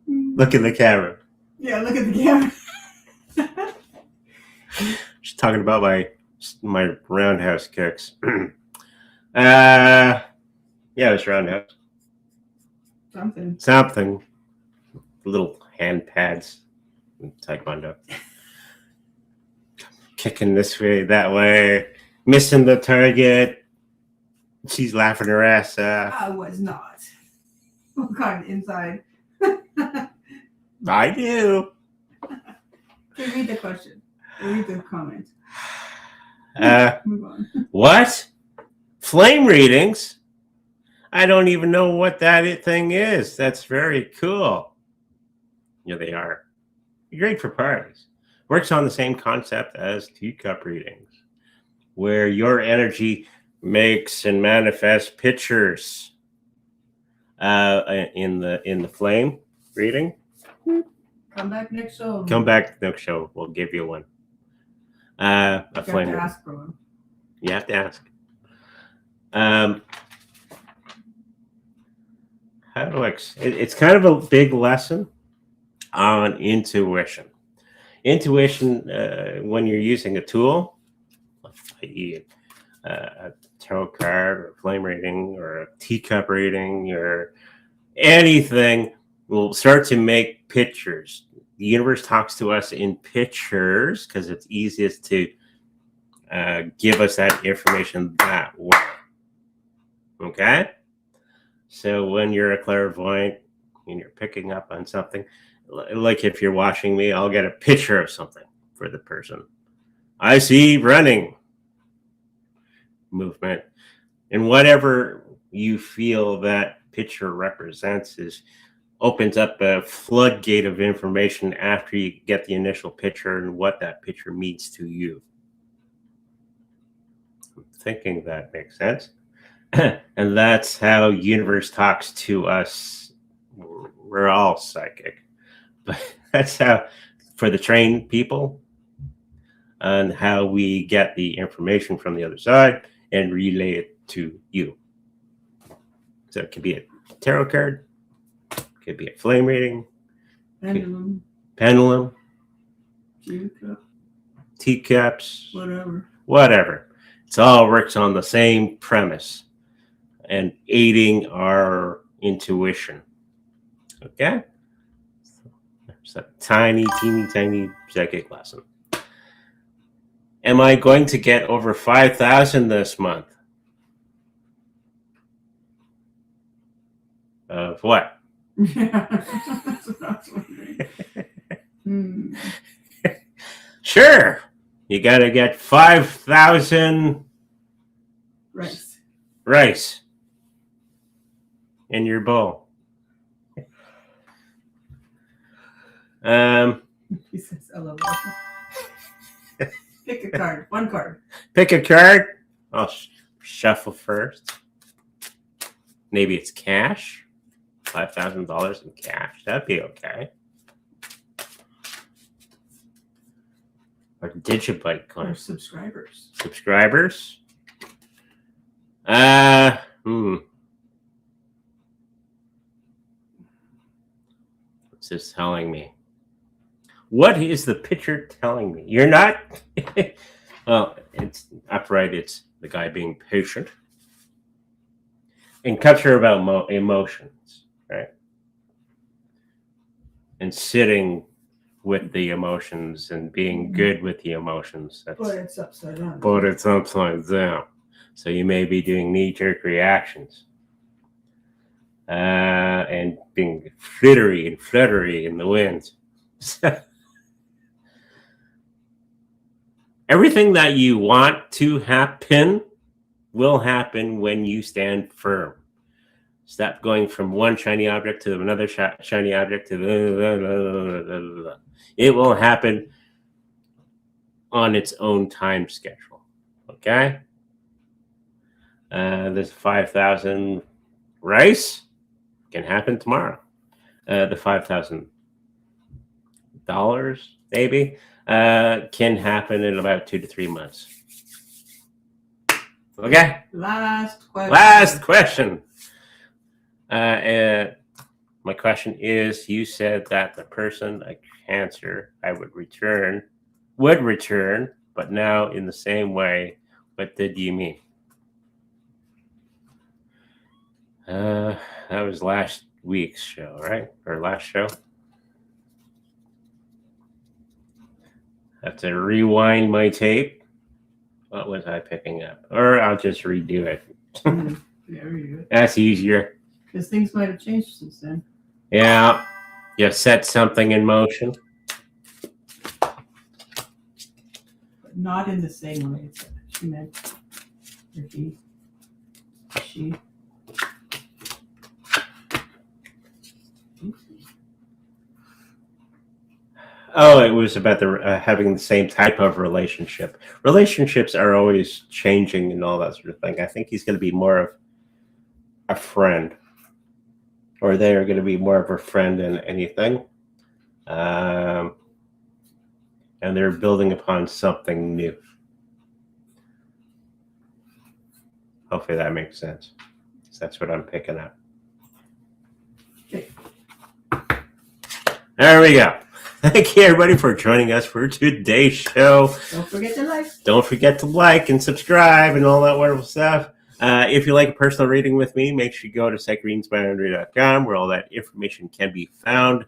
Look at the camera. Yeah, look at the camera. She's talking about my roundhouse kicks. Yeah, it was roundhouse. Something. Little hand pads. Taekwondo. Kicking this way, that way. Missing the target. She's laughing her ass off. I was not. What kind of inside? I do. Okay, read the question. Read the comment. Move on. What? Flame readings? I don't even know what that thing is. That's very cool. Yeah, they are. Great for parties. Works on the same concept as teacup readings, where your energy makes and manifests pictures in the flame reading. Come back next show. Come back next show. We'll give you one. A flame reading. Ask for one. You have to ask. How do it's kind of a big lesson on intuition. Intuition, when you're using a tool, i.e. a tarot card or flame reading or a teacup reading or anything, will start to make pictures. The universe talks to us in pictures because it's easiest to give us that information that way. Okay? So when you're a clairvoyant and you're picking up on something, like if you're watching me, I'll get a picture of something for the person. I see running movement. And whatever you feel that picture represents opens up a floodgate of information after you get the initial picture and what that picture means to you. I'm thinking that makes sense. And that's how universe talks to us. We're all psychic. But that's how, for the trained people, and how we get the information from the other side and relay it to you. So it could be a tarot card, could be a flame reading, pendulum, teacups, whatever. It all works on the same premise and aiding our intuition. Okay? It's a teeny tiny psychic lesson. Am I going to get over 5,000 this month? Of what? That's what I was wondering. Sure. You got to get 5,000 rice in your bowl. He says, I love that. Pick a card. One card. Pick a card. I'll shuffle first. Maybe it's cash. $5,000 in cash. That'd be okay. Or Digibyte coin. Or subscribers. Subscribers. What's this telling me? What is the picture telling me? You're not. Well, it's upright. It's the guy being patient. And cups are about emotions, right? And sitting with the emotions and being good with the emotions. But it's upside down. But it's upside down. So you may be doing knee-jerk reactions. And being fluttery in the wind. Everything that you want to happen will happen when you stand firm. Stop going from one shiny object to another shiny object to it will happen on its own time schedule. Okay? This 5,000 rice can happen tomorrow. The $5,000 maybe can happen in about 2 to 3 months. Okay? Last question. Last question. My question is, you said that the person, a Cancer, I would return, but now in the same way. What did you mean? That was last week's show, right? Or last show. Have to rewind my tape. What was I picking up? Or I'll just redo it. Yeah, redo it. That's easier. Because things might have changed since then. Yeah. You set something in motion. But not in the same way. She meant, or he, she. Oh, it was about the having the same type of relationship. Relationships are always changing and all that sort of thing. I think he's going to be more of a friend, or they are going to be more of a friend than anything. And they're building upon something new. Hopefully that makes sense. That's what I'm picking up. Okay. There we go. Thank you, everybody, for joining us for today's show. Don't forget to like. Don't forget to like and subscribe and all that wonderful stuff. If you like a personal reading with me, make sure you go to psychicreadingsbyandrea.com where all that information can be found.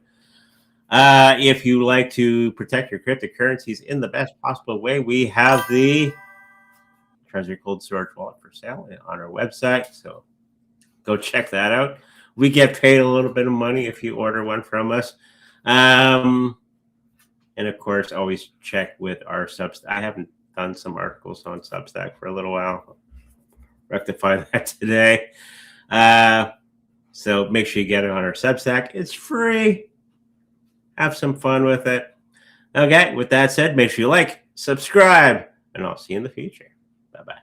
If you like to protect your cryptocurrencies in the best possible way, we have the Treasury Cold Storage Wallet for sale on our website. So go check that out. We get paid a little bit of money if you order one from us. And of course, always check with our Substack. I haven't done some articles on Substack for a little while. Rectify that today. So make sure you get it on our Substack. It's free. Have some fun with it. Okay, with that said, make sure you like, subscribe, and I'll see you in the future. Bye-bye.